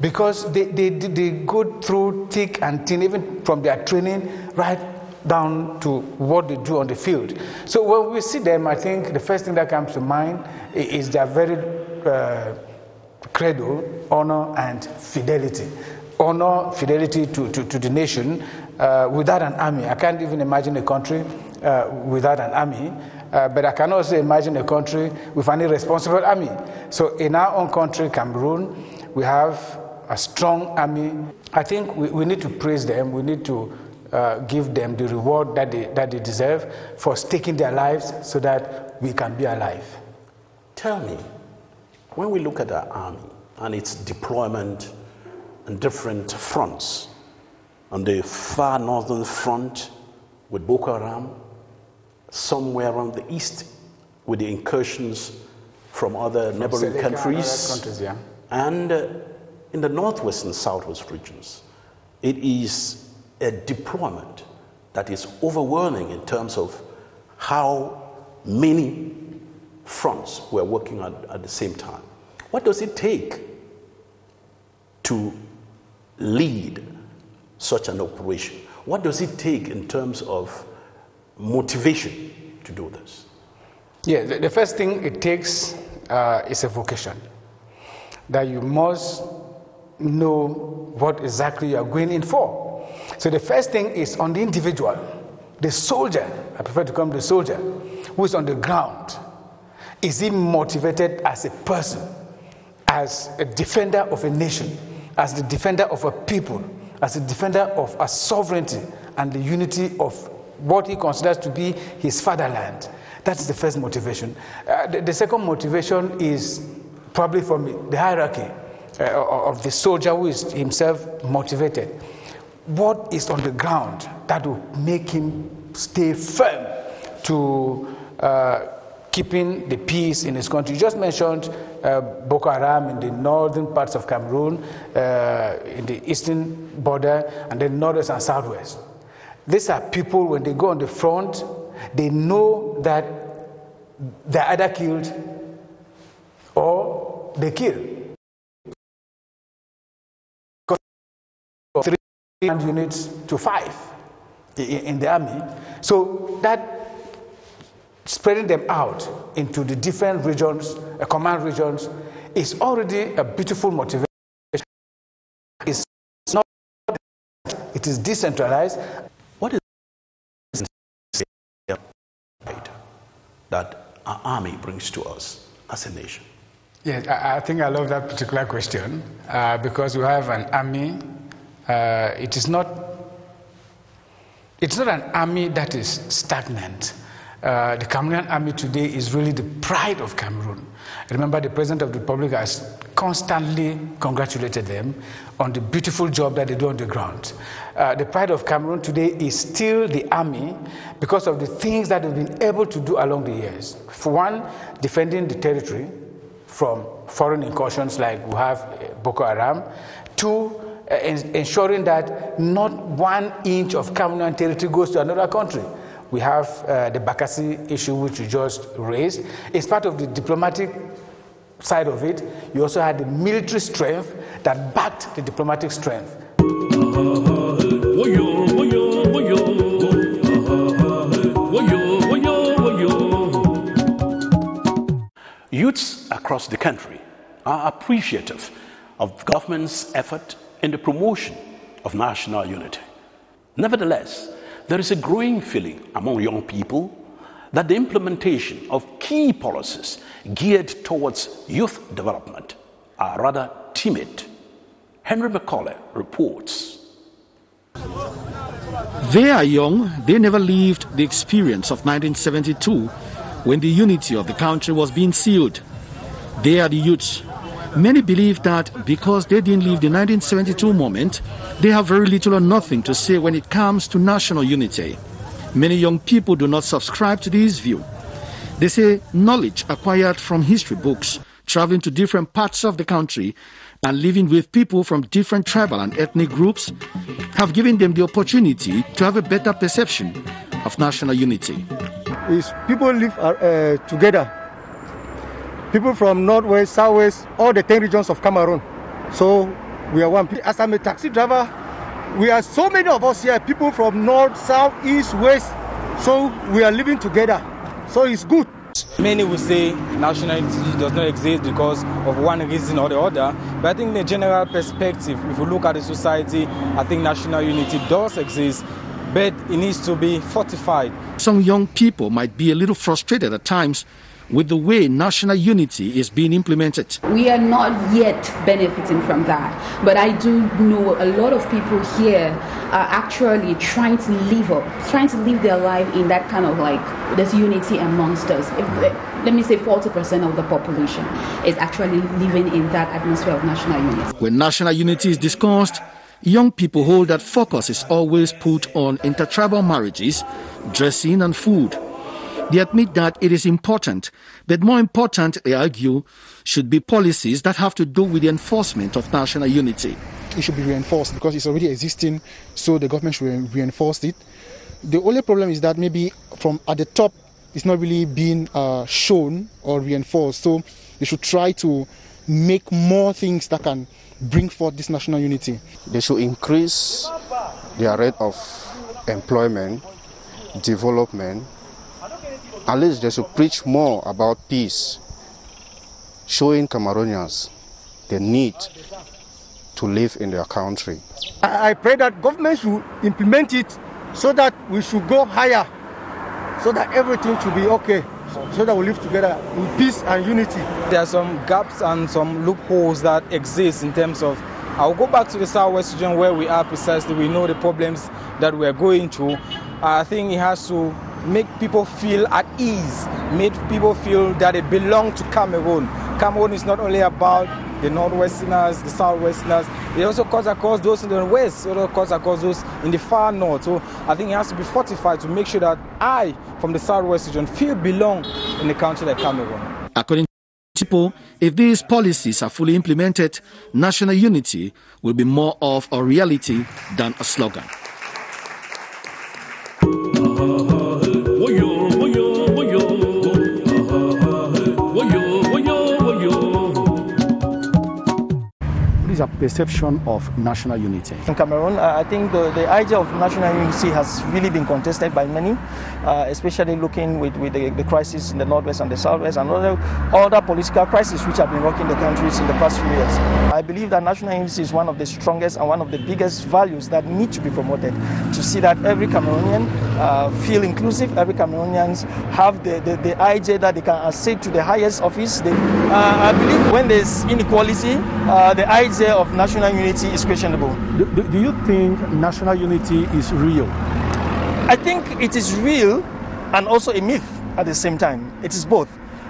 because they go through thick and thin, even from their training right down to what they do on the field. So when we see them, I think the first thing that comes to mind is their very credo, honor and fidelity. Honor, fidelity to the nation. Without an army, I can't even imagine a country without an army, but I can also imagine a country with an irresponsible army. So in our own country, Cameroon, we have a strong army. I think we need to praise them. We need to give them the reward that they deserve for staking their lives so that we can be alive. Tell me, when we look at our army and its deployment on different fronts, on the far northern front with Boko Haram, somewhere around the east with the incursions from other neighboring countries, and in the northwest and southwest regions, it is a deployment that is overwhelming in terms of how many fronts we're working at the same time. What does it take to lead such an operation? What does it take in terms of motivation to do this? Yeah, the first thing it takes is a vocation. That you must know what exactly you are going in for. So the first thing is on the individual, the soldier. I prefer to call him the soldier, who is on the ground. Is he motivated as a person, as a defender of a nation, as the defender of a people, as a defender of a sovereignty and the unity of what he considers to be his fatherland? That's the first motivation. The second motivation is probably from the hierarchy of the soldier who is himself motivated. What is on the ground that will make him stay firm to keeping the peace in his country? You just mentioned Boko Haram in the northern parts of Cameroon, in the eastern border, and then northwest and southwest. These are people, when they go on the front, they know that they're either killed or they kill. 3 units to 5 in the army. So that spreading them out into the different regions, command regions, is already a beautiful motivation. It's not, it is decentralized. What is that our army brings to us as a nation? Yes, I think I love that particular question because we have an army. It's not an army that is stagnant. The Cameroonian army today is really the pride of Cameroon. Remember, the President of the Republic has constantly congratulated them on the beautiful job that they do on the ground. The pride of Cameroon today is still the army because of the things that they've been able to do along the years. For one, defending the territory from foreign incursions like we have Boko Haram. Two, ensuring that not 1 inch of Cameroonian territory goes to another country. We have the Bakassi issue, which you just raised. It's part of the diplomatic side of it. You also had the military strength that backed the diplomatic strength. Youths across the country are appreciative of government's effort in the promotion of national unity. Nevertheless, there is a growing feeling among young people that the implementation of key policies geared towards youth development are rather timid. Henry McCauley reports. They are young, they never lived the experience of 1972 when the unity of the country was being sealed. They are the youths. Many believe that because they didn't live the 1972 moment, they have very little or nothing to say when it comes to national unity. Many young people do not subscribe to this view. They say knowledge acquired from history books, traveling to different parts of the country, and living with people from different tribal and ethnic groups have given them the opportunity to have a better perception of national unity. People live together. People from northwest, southwest, all the 10 regions of Cameroon. So we are one. As I'm a taxi driver, we are so many of us here, people from north, south, east, west. So we are living together. So it's good. Many will say national unity does not exist because of one reason or the other. But I think in the general perspective, if we look at the society, I think national unity does exist, but it needs to be fortified. Some young people might be a little frustrated at times with the way national unity is being implemented. We are not yet benefiting from that, but I do know a lot of people here are actually trying to live their life in that kind of like this unity amongst us. Let me say 40% of the population is actually living in that atmosphere of national unity. When national unity is discussed, young people hold that focus is always put on intertribal marriages, dressing and food. They admit that it is important, but more important, they argue, should be policies that have to do with the enforcement of national unity. It should be reinforced because it's already existing, so the government should reinforce it. The only problem is that maybe from at the top, it's not really being shown or reinforced. So they should try to make more things that can bring forth this national unity. They should increase their rate of employment, development. At least they should preach more about peace, showing Cameroonians the need to live in their country. I pray that government should implement it so that we should go higher, so that everything should be okay, so that we live together in peace and unity. There are some gaps and some loopholes that exist in terms of, I'll go back to the southwest region where we are precisely. We know the problems that we are going through. I think it has to make people feel at ease, make people feel that they belong to Cameroon. Cameroon is not only about the northwesterners, the southwesterners, it also cuts across those in the west, it also cuts across those in the far north. So I think it has to be fortified to make sure that I, from the southwest region, feel belong in a country like Cameroon. According to people, if these policies are fully implemented, national unity will be more of a reality than a slogan. your perception of national unity? In Cameroon, I think the idea of national unity has really been contested by many, especially looking with the crisis in the northwest and the southwest and other political crises which have been rocking the countries in the past few years. I believe that national unity is one of the strongest and one of the biggest values that need to be promoted, to see that every Cameroonian feel inclusive, every Cameroonians have the idea that they can accede to the highest office. I believe when there's inequality, the idea of national unity is questionable. Do you think national unity is real? I think it is real and also a myth at the same time. It is both.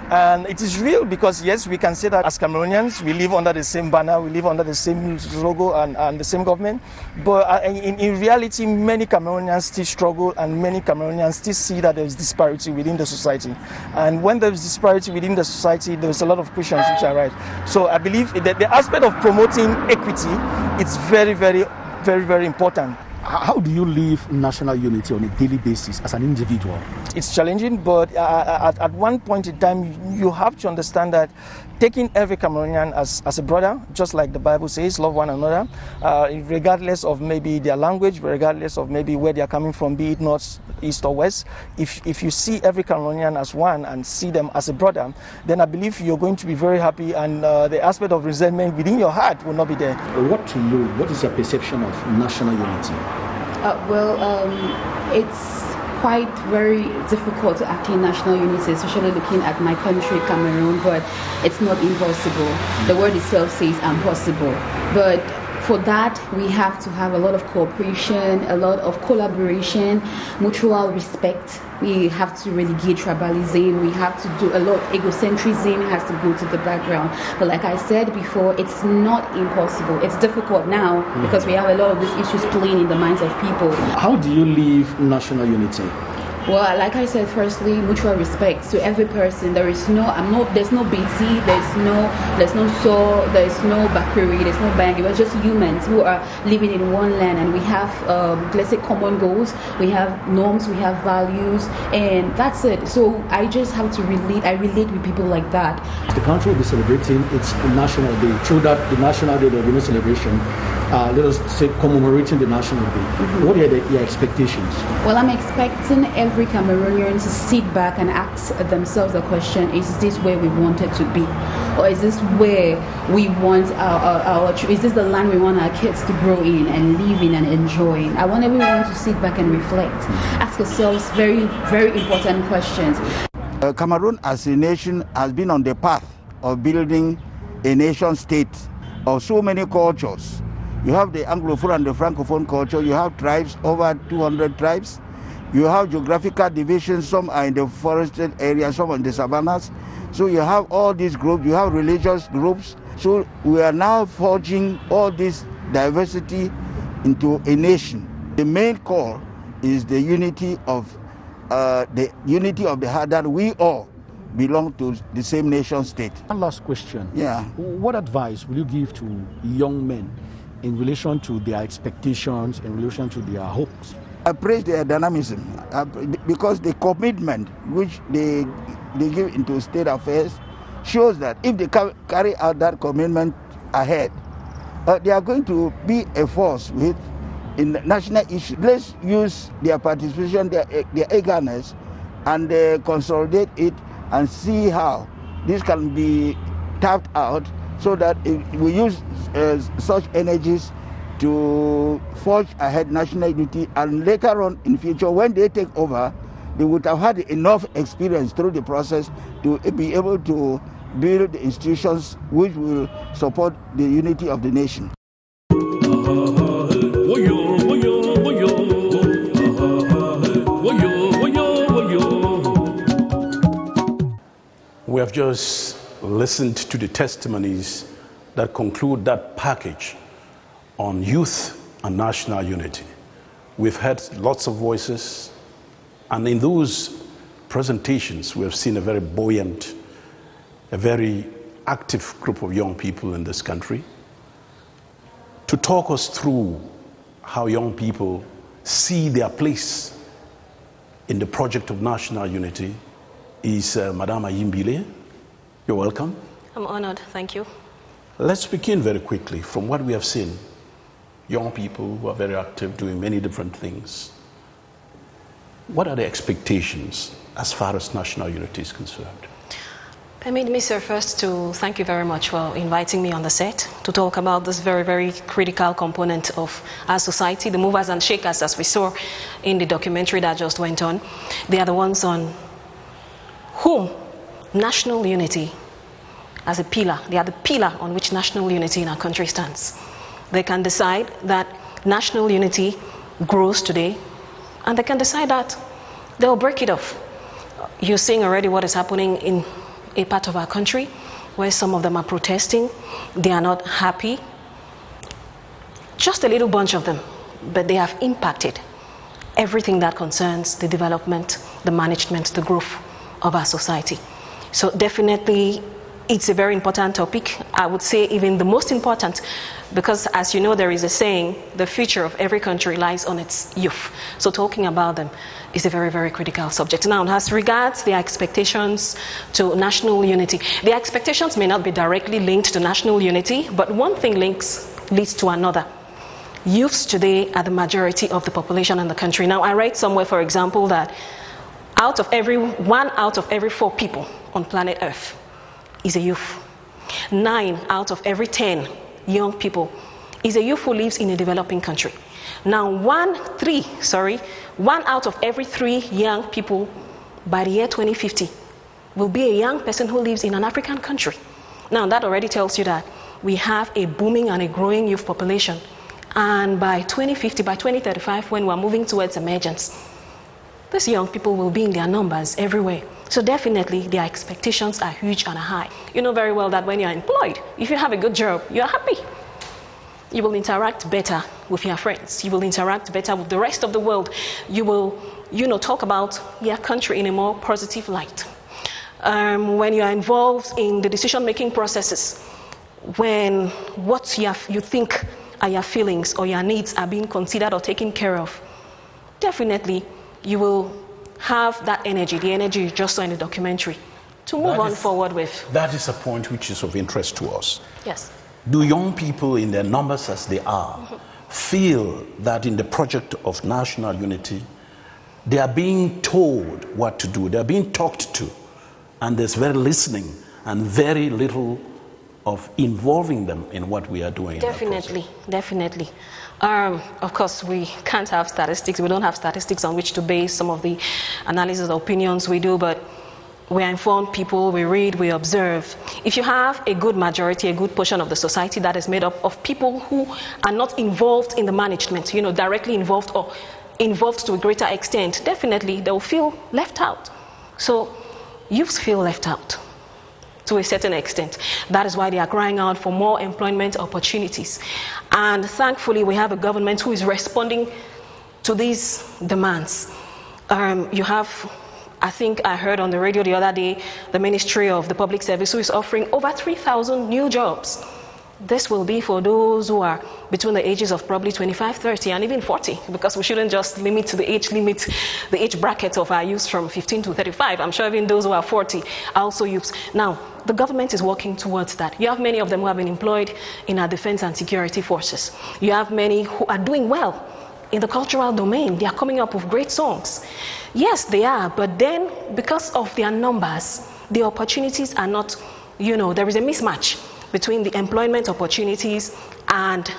And it is real because, yes, we can say that as Cameroonians, we live under the same banner, we live under the same logo and the same government. But in reality, many Cameroonians still struggle and many Cameroonians still see that there is disparity within the society. And when there is disparity within the society, there is a lot of questions which are right. So I believe that the aspect of promoting equity is very, very, very, very important. How do you live national unity on a daily basis as an individual? It's challenging, but at one point in time, you have to understand that taking every Cameroonian as a brother, just like the Bible says, love one another, regardless of maybe their language, regardless of maybe where they are coming from, be it north, east or west. If you see every Cameroonian as one and see them as a brother, then I believe you're going to be very happy, and the aspect of resentment within your heart will not be there. What is your perception of national unity? It's quite very difficult to attain national unity, especially looking at my country, Cameroon, but it's not impossible. The word itself says impossible. But for that, we have to have a lot of cooperation, a lot of collaboration, mutual respect. We have to relegate tribalism. We have to do a lot of egocentrism has to go to the background. But like I said before, it's not impossible. It's difficult now because we have a lot of these issues playing in the minds of people. How do you live national unity? Well, like I said, firstly, mutual respect to every person. There's no BT, there's no Saw, there's no Bakuri, there's no Bang. We're just humans who are living in one land, and we have, let's say, common goals. We have norms, we have values, and that's it. So I just have to relate. I relate with people like that. The country will be celebrating its National Day. Through that, the National Day, there will be no celebration. Let us say commemorating the National Day. What are your expectations? Well, I'm expecting every Cameroonian to sit back and ask themselves the question, is this where we wanted to be? Or is this where we want is this the land we want our kids to grow in and live in and enjoy? I want everyone to sit back and reflect. Ask yourselves very, very important questions. Cameroon as a nation has been on the path of building a nation state of so many cultures. You have the Anglophone and the Francophone culture. You have tribes, over 200 tribes. You have geographical divisions. Some are in the forested areas, some are in the savannas. So you have all these groups. You have religious groups. So we are now forging all this diversity into a nation. The main core is the unity of the heart, that we all belong to the same nation state. One last question. Yeah. What advice will you give to young men in relation to their expectations, in relation to their hopes? I praise their dynamism because the commitment which they give into state affairs shows that if they carry out that commitment ahead, they are going to be a force in national issues. Let's use their participation, their eagerness, and consolidate it and see how this can be tapped out so that we use such energies to forge ahead national unity, and later on in future, when they take over, they would have had enough experience through the process to be able to build the institutions which will support the unity of the nation. We have just listened to the testimonies that conclude that package on youth and national unity. We've heard lots of voices, and in those presentations, we have seen a very buoyant, a very active group of young people in this country. To talk us through how young people see their place in the project of national unity is Madame Ayimbile. You're welcome. I'm honored, thank you. Let's begin very quickly from what we have seen. Young people who are very active, doing many different things. What are the expectations as far as national unity is concerned? Permit me, sir, first to thank you very much for inviting me on the set to talk about this very, very critical component of our society, the movers and shakers, as we saw in the documentary that just went on. They are the ones on whom national unity as a pillar, they are the pillar on which national unity in our country stands. They can decide that national unity grows today, and they can decide that they'll break it off. You're seeing already what is happening in a part of our country where some of them are protesting. They are not happy. Just a little bunch of them, but they have impacted everything that concerns the development, the management, the growth of our society. So definitely it's a very important topic. I would say even the most important, because as you know, there is a saying, the future of every country lies on its youth. So talking about them is a very, very critical subject. Now, as regards their expectations to national unity, the expectations may not be directly linked to national unity, but one thing leads to another. Youths today are the majority of the population in the country. Now, I read somewhere, for example, that one out of every 4 people on planet Earth is a youth. 9 out of every 10 young people is a youth who lives in a developing country. Now, 1 out of every 3 young people by the year 2050 will be a young person who lives in an African country. Now, that already tells you that we have a booming and a growing youth population. And by 2050, by 2035, when we're moving towards emergence, these young people will be in their numbers everywhere. So definitely their expectations are huge and high. You know very well that when you're employed, if you have a good job, you're happy. You will interact better with your friends. You will interact better with the rest of the world. You will, talk about your country in a more positive light. When you are involved in the decision-making processes, when what you think are your feelings or your needs are being considered or taken care of, definitely you will have that energy, the energy you just saw in the documentary, to move on forward with. That is a point which is of interest to us. Yes. Do young people, in their numbers as they are, feel that in the project of national unity, they are being told what to do, they are being talked to, and there's very listening and very little of involving them in what we are doing? Definitely, definitely. Of course, we can't have statistics. We don't have statistics on which to base some of the analysis or opinions we do, but we are informed people, we read, we observe. If you have a good majority, a good portion of the society that is made up of people who are not involved in the management, directly involved or involved to a greater extent, definitely they will feel left out. So youths feel left out to a certain extent. That is why they are crying out for more employment opportunities. And thankfully, we have a government who is responding to these demands. You have, I think I heard on the radio the other day, the Ministry of the Public Service who is offering over 3,000 new jobs. This will be for those who are between the ages of probably 25, 30, and even 40, because we shouldn't just limit the age bracket of our youths from 15 to 35. I'm sure even those who are 40 are also youths. Now, the government is working towards that. You have many of them who have been employed in our defense and security forces. You have many who are doing well in the cultural domain. They are coming up with great songs. Yes, they are, but then because of their numbers, the opportunities are not, there is a mismatch between the employment opportunities and,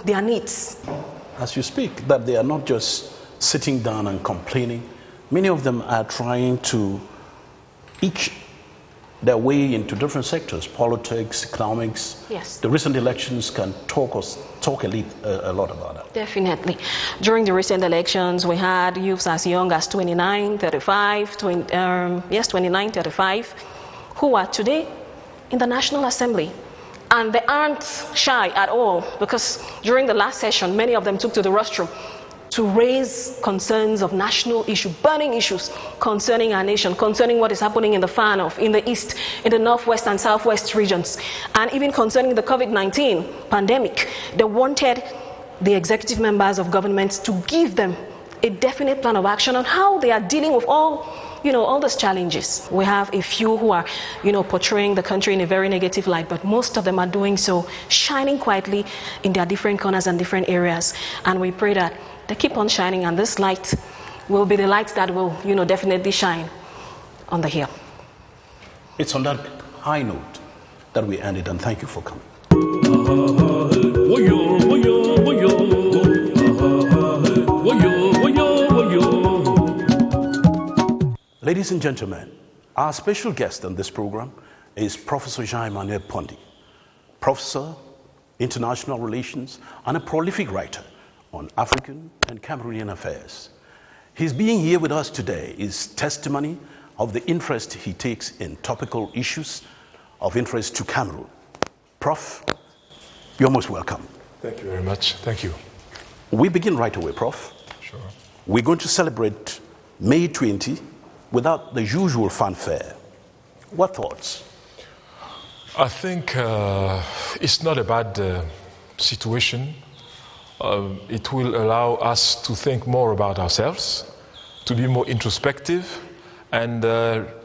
their needs. As you speak, that they are not just sitting down and complaining. Many of them are trying to each their way into different sectors, politics, economics. Yes. The recent elections can talk a lot about that. Definitely. During the recent elections, we had youths as young as 29, 35, 29, 35, who are today in the National Assembly. And they aren't shy at all, because during the last session, many of them took to the rostrum to raise concerns of national issue, burning issues concerning our nation, concerning what is happening in the far north, in the east, in the northwest and southwest regions, and even concerning the COVID-19 pandemic. They wanted the executive members of government to give them a definite plan of action on how they are dealing with all all those challenges. We have a few who are, portraying the country in a very negative light, but most of them are doing so, shining quietly in their different corners and different areas. And we pray that they keep on shining, and this light will be the light that will, definitely shine on the hill. It's on that high note that we end it, and thank you for coming. Ladies and gentlemen, our special guest on this program is Professor Emmanuel Pondi, professor, international relations, and a prolific writer on African and Cameroonian affairs. His being here with us today is testimony of the interest he takes in topical issues of interest to Cameroon. Prof, you're most welcome. Thank you very much. Thank you. We begin right away, Prof. Sure. We're going to celebrate May 20 without the usual fanfare. What thoughts? I think it's not a bad situation. It will allow us to think more about ourselves, to be more introspective, and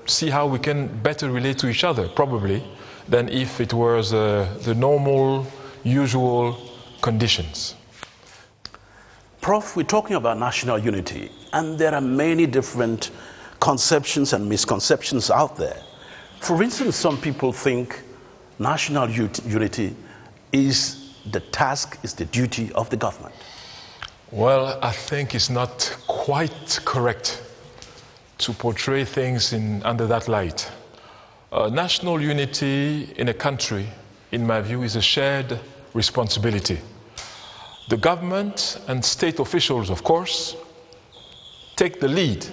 see how we can better relate to each other, probably, than if it was the normal, usual conditions. Prof, we're talking about national unity, and there are many different conceptions and misconceptions out there. For instance, some people think national unity is the task, is the duty of the government. Well, I think it's not quite correct to portray things under that light. National unity in a country, in my view, is a shared responsibility. The government and state officials, of course, take the lead.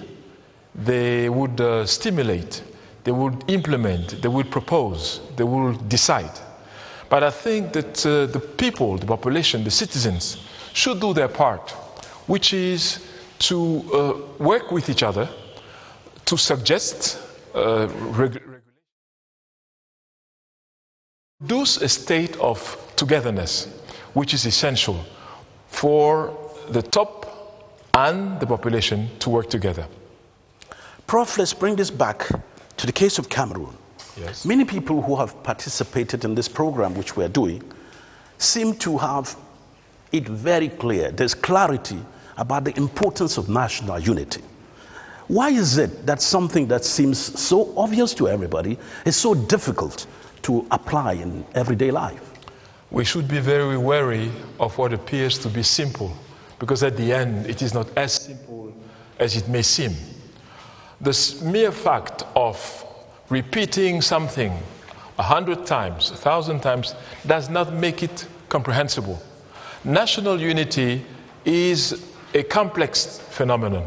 They would stimulate, they would implement, they would propose, they will decide. But I think that the people, the population, the citizens should do their part, which is to work with each other, to suggest, produce a state of togetherness, which is essential for the top and the population to work together. Prof, let's bring this back to the case of Cameroon. Yes. Many people who have participated in this program, which we are doing, seem to have it very clear. There's clarity about the importance of national unity. Why is it that something that seems so obvious to everybody is so difficult to apply in everyday life? We should be very wary of what appears to be simple, because at the end it is not as simple as it may seem. The mere fact of repeating something 100 times, 1,000 times, does not make it comprehensible. National unity is a complex phenomenon,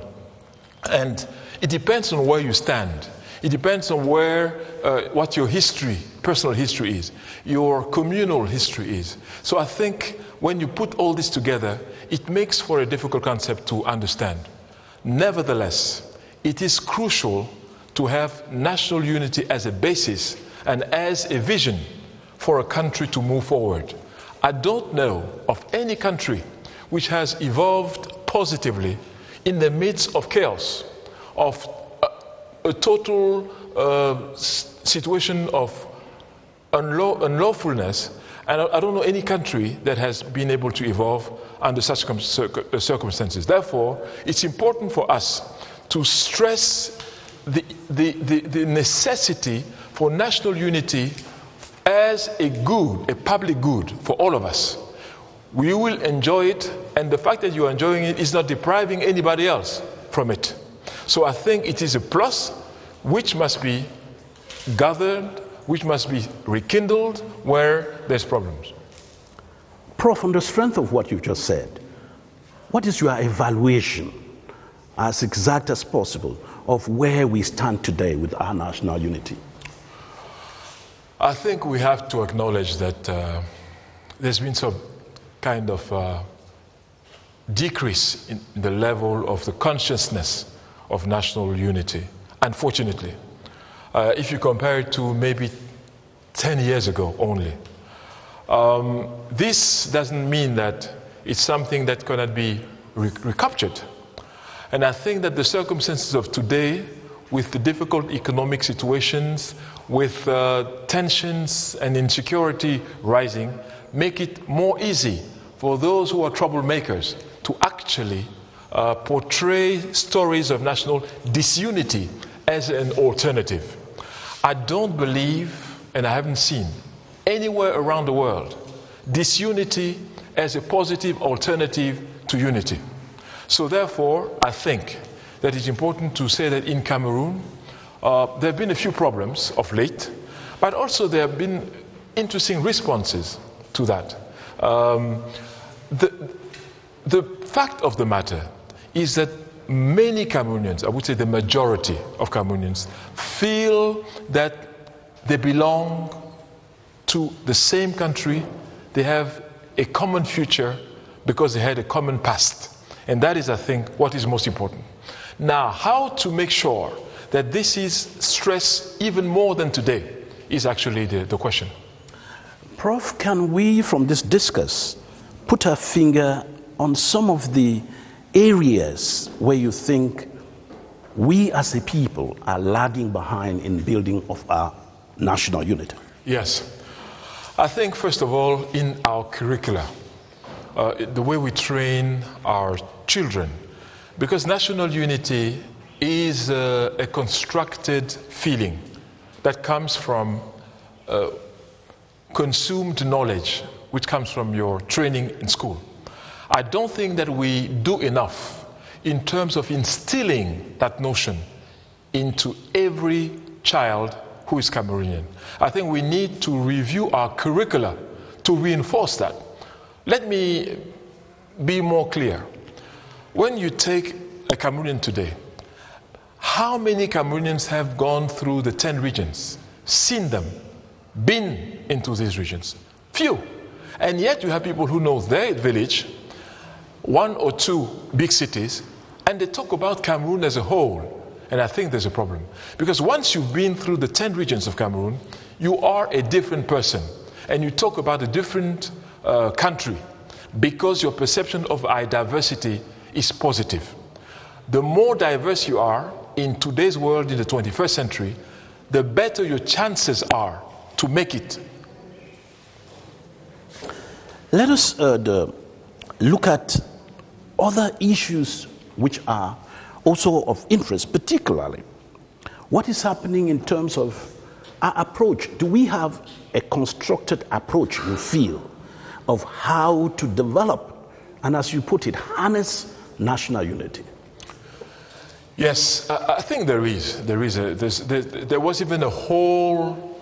and it depends on where you stand. It depends on what your history, personal history is, your communal history is. So I think when you put all this together, it makes for a difficult concept to understand. Nevertheless, it is crucial to have national unity as a basis and as a vision for a country to move forward. I don't know of any country which has evolved positively in the midst of chaos, of a total situation of unlawfulness, and I don't know any country that has been able to evolve under such circumstances. Therefore, it's important for us to stress the necessity for national unity as a good, a public good for all of us. We will enjoy it, and the fact that you are enjoying it is not depriving anybody else from it. So I think it is a plus which must be gathered, which must be rekindled where there's problems. Prof, on the strength of what you just said, what is your evaluation, as exact as possible, of where we stand today with our national unity? I think we have to acknowledge that there's been some kind of decrease in the level of the consciousness of national unity, unfortunately. If you compare it to maybe 10 years ago only. This doesn't mean that it's something that cannot be recaptured. And I think that the circumstances of today with the difficult economic situations, with tensions and insecurity rising, make it more easy for those who are troublemakers to actually portray stories of national disunity as an alternative. I don't believe, and I haven't seen anywhere around the world, disunity as a positive alternative to unity. So therefore, I think that it's important to say that in Cameroon, there have been a few problems of late, but also there have been interesting responses to that. The fact of the matter is that many Cameroonians, I would say the majority of Cameroonians, feel that they belong to the same country, they have a common future because they had a common past. And that is, I think, what is most important. Now, how to make sure that this is stressed even more than today is actually the question. Prof, can we, from this discourse, put our finger on some of the areas where you think we as a people are lagging behind in building of our national unity? Yes. I think, first of all, in our curricula, the way we train our children, because national unity is a constructed feeling that comes from consumed knowledge, which comes from your training in school. I don't think that we do enough in terms of instilling that notion into every child who is Cameroonian. I think we need to review our curricula to reinforce that. Let me be more clear. When you take a Cameroonian today, how many Cameroonians have gone through the 10 regions, seen them, been into these regions? Few. And yet you have people who know their village, 1 or 2 big cities, and they talk about Cameroon as a whole. And I think there's a problem. Because once you've been through the 10 regions of Cameroon, you are a different person. And you talk about a different country because your perception of diversity is positive. The more diverse you are in today's world in the 21st century, the better your chances are to make it. Let us look at other issues which are also of interest, particularly what is happening in terms of our approach. Do we have a constructed approach, you feel, of how to develop and, as you put it, harness national unity? Yes, I think there is. There was even a whole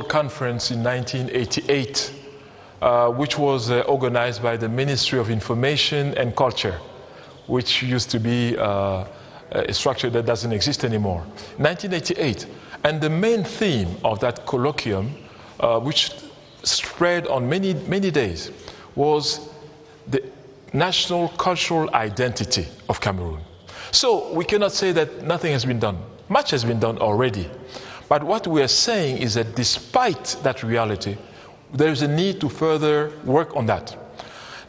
conference in 1988, which was organized by the Ministry of Information and Culture, which used to be a structure that doesn't exist anymore. 1988. And the main theme of that colloquium, which spread on many days, was the national cultural identity of Cameroon. So we cannot say that nothing has been done. Much has been done already. But what we are saying is that despite that reality, there is a need to further work on that.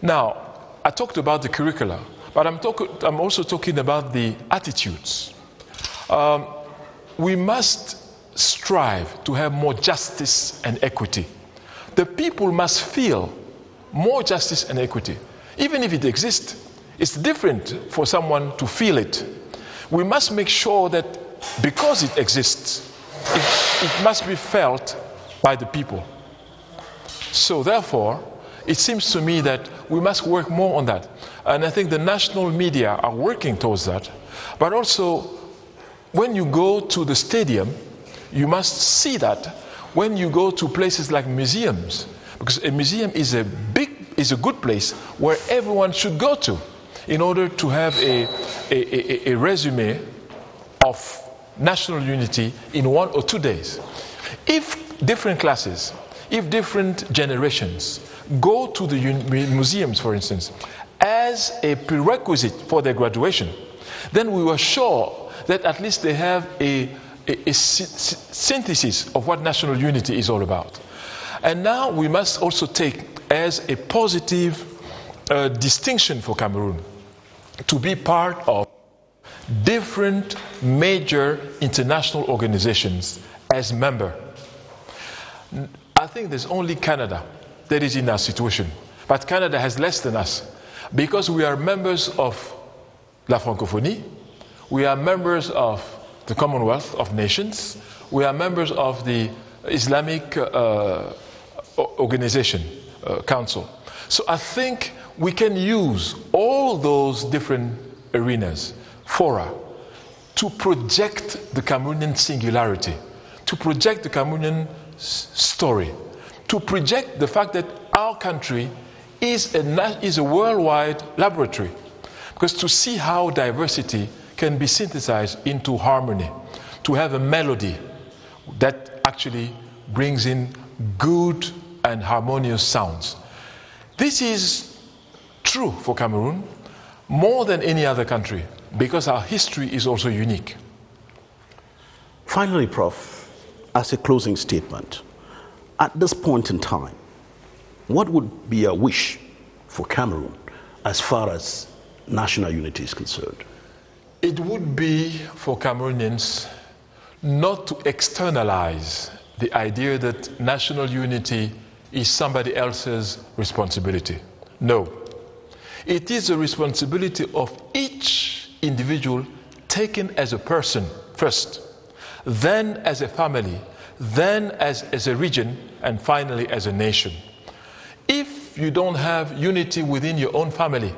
Now, I talked about the curricula, but I'm also talking about the attitudes. We must strive to have more justice and equity. The people must feel more justice and equity. Even if it exists, it's different for someone to feel it. We must make sure that because it exists, it must be felt by the people. So therefore, it seems to me that we must work more on that. And I think the national media are working towards that. But also, when you go to the stadium, you must see that when you go to places like museums, because a museum is a good place where everyone should go to in order to have a resume of national unity in 1 or 2 days. If different classes, if different generations go to the museums, for instance, as a prerequisite for their graduation, then we were sure that at least they have a synthesis of what national unity is all about. And now we must also take as a positive distinction for Cameroon to be part of different major international organizations as member. I think there's only Canada that is in that situation. But Canada has less than us because we are members of La Francophonie, we are members of the Commonwealth of Nations, we are members of the Islamic Organization, Council. So I think we can use all those different arenas, fora, to project the Cameroonian singularity, to project the Cameroonian story, to project the fact that our country is a worldwide laboratory. Because to see how diversity can be synthesized into harmony, to have a melody that actually brings in good and harmonious sounds. This is true for Cameroon more than any other country because our history is also unique. Finally, Prof, as a closing statement, at this point in time, what would be a wish for Cameroon as far as national unity is concerned? It would be for Cameroonians not to externalize the idea that national unity is somebody else's responsibility. No. It is a responsibility of each individual taken as a person first, then as a family, then as a region, and finally as a nation. If you don't have unity within your own family,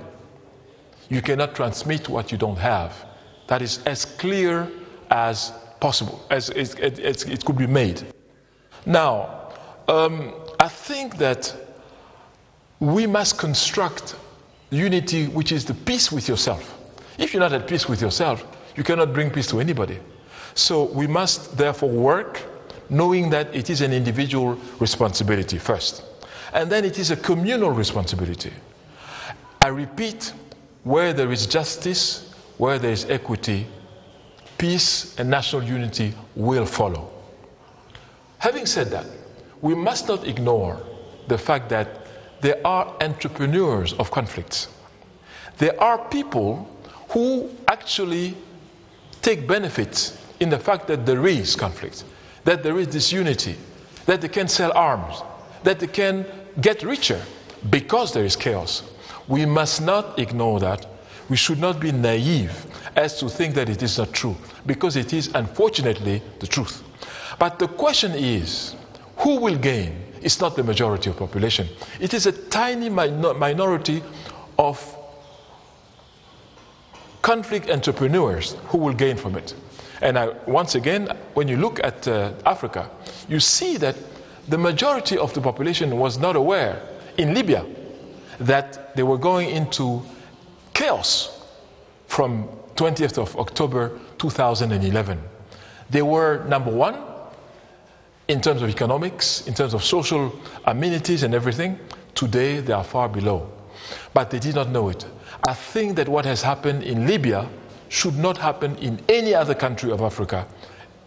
you cannot transmit what you don't have. That is as clear as possible, as it could be made. Now, I think that we must construct unity which is the peace with yourself. If you're not at peace with yourself, you cannot bring peace to anybody. So we must therefore work knowing that it is an individual responsibility first. And then it is a communal responsibility. I repeat, where there is justice, where there is equity, peace and national unity will follow. Having said that, we must not ignore the fact that there are entrepreneurs of conflicts. There are people who actually take benefit in the fact that there is conflict, that there is disunity, that they can sell arms, that they can get richer because there is chaos. We must not ignore that. We should not be naive as to think that it is not true, because it is unfortunately the truth. But the question is, who will gain? It's not the majority of the population. It is a tiny minority of conflict entrepreneurs who will gain from it. And once again, when you look at Africa, you see that the majority of the population was not aware in Libya that they were going into chaos from 20th of October 2011. They were number one in terms of economics, in terms of social amenities and everything. Today they are far below. But they did not know it. I think that what has happened in Libya should not happen in any other country of Africa,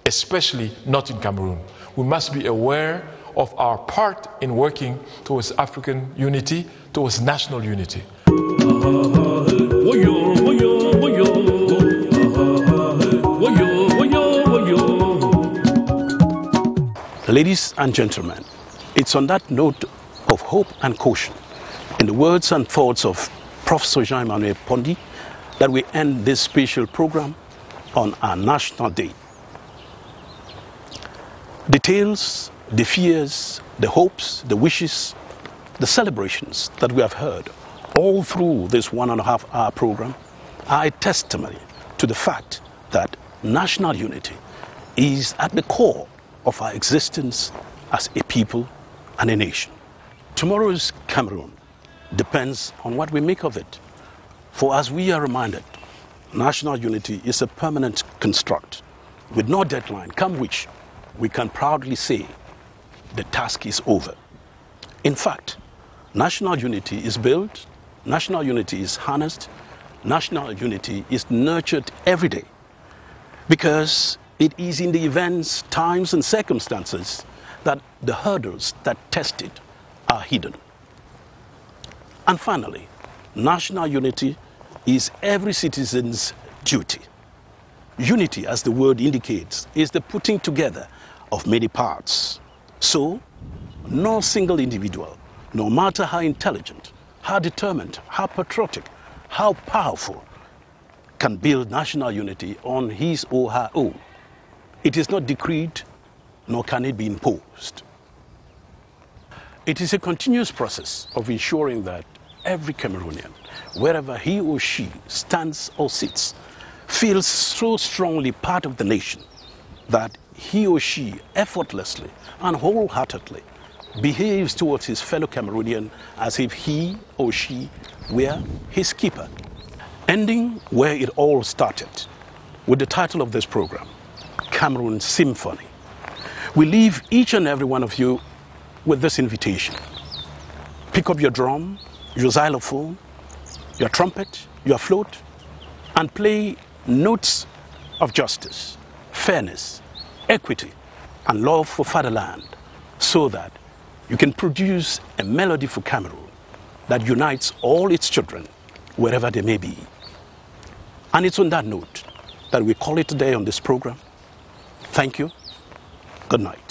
especially not in Cameroon. We must be aware of our part in working towards African unity, towards national unity. Ladies and gentlemen, it's on that note of hope and caution, in the words and thoughts of Professor Emmanuel that we end this special program on our National Day. The tales, the fears, the hopes, the wishes, the celebrations that we have heard all through this 1.5-hour program are a testimony to the fact that national unity is at the core of our existence as a people and a nation. Tomorrow's Cameroon depends on what we make of it. For as we are reminded, national unity is a permanent construct with no deadline, come which we can proudly say the task is over. In fact, national unity is built, national unity is harnessed, national unity is nurtured every day, because it is in the events, times and circumstances that the hurdles that test it are hidden. And finally, national unity is every citizen's duty. Unity, as the word indicates, is the putting together of many parts. So, no single individual, no matter how intelligent, how determined, how patriotic, how powerful, can build national unity on his or her own. It is not decreed, nor can it be imposed. It is a continuous process of ensuring that every Cameroonian, wherever he or she stands or sits, feels so strongly part of the nation that he or she effortlessly and wholeheartedly behaves towards his fellow Cameroonian as if he or she were his keeper. Ending where it all started, with the title of this program, Cameroon Symphony. We leave each and every one of you with this invitation. Pick up your drum, your xylophone, your trumpet, your flute, and play notes of justice, fairness, equity, and love for fatherland, so that you can produce a melody for Cameroon that unites all its children, wherever they may be. And it's on that note that we call it today on this program. Thank you. Good night.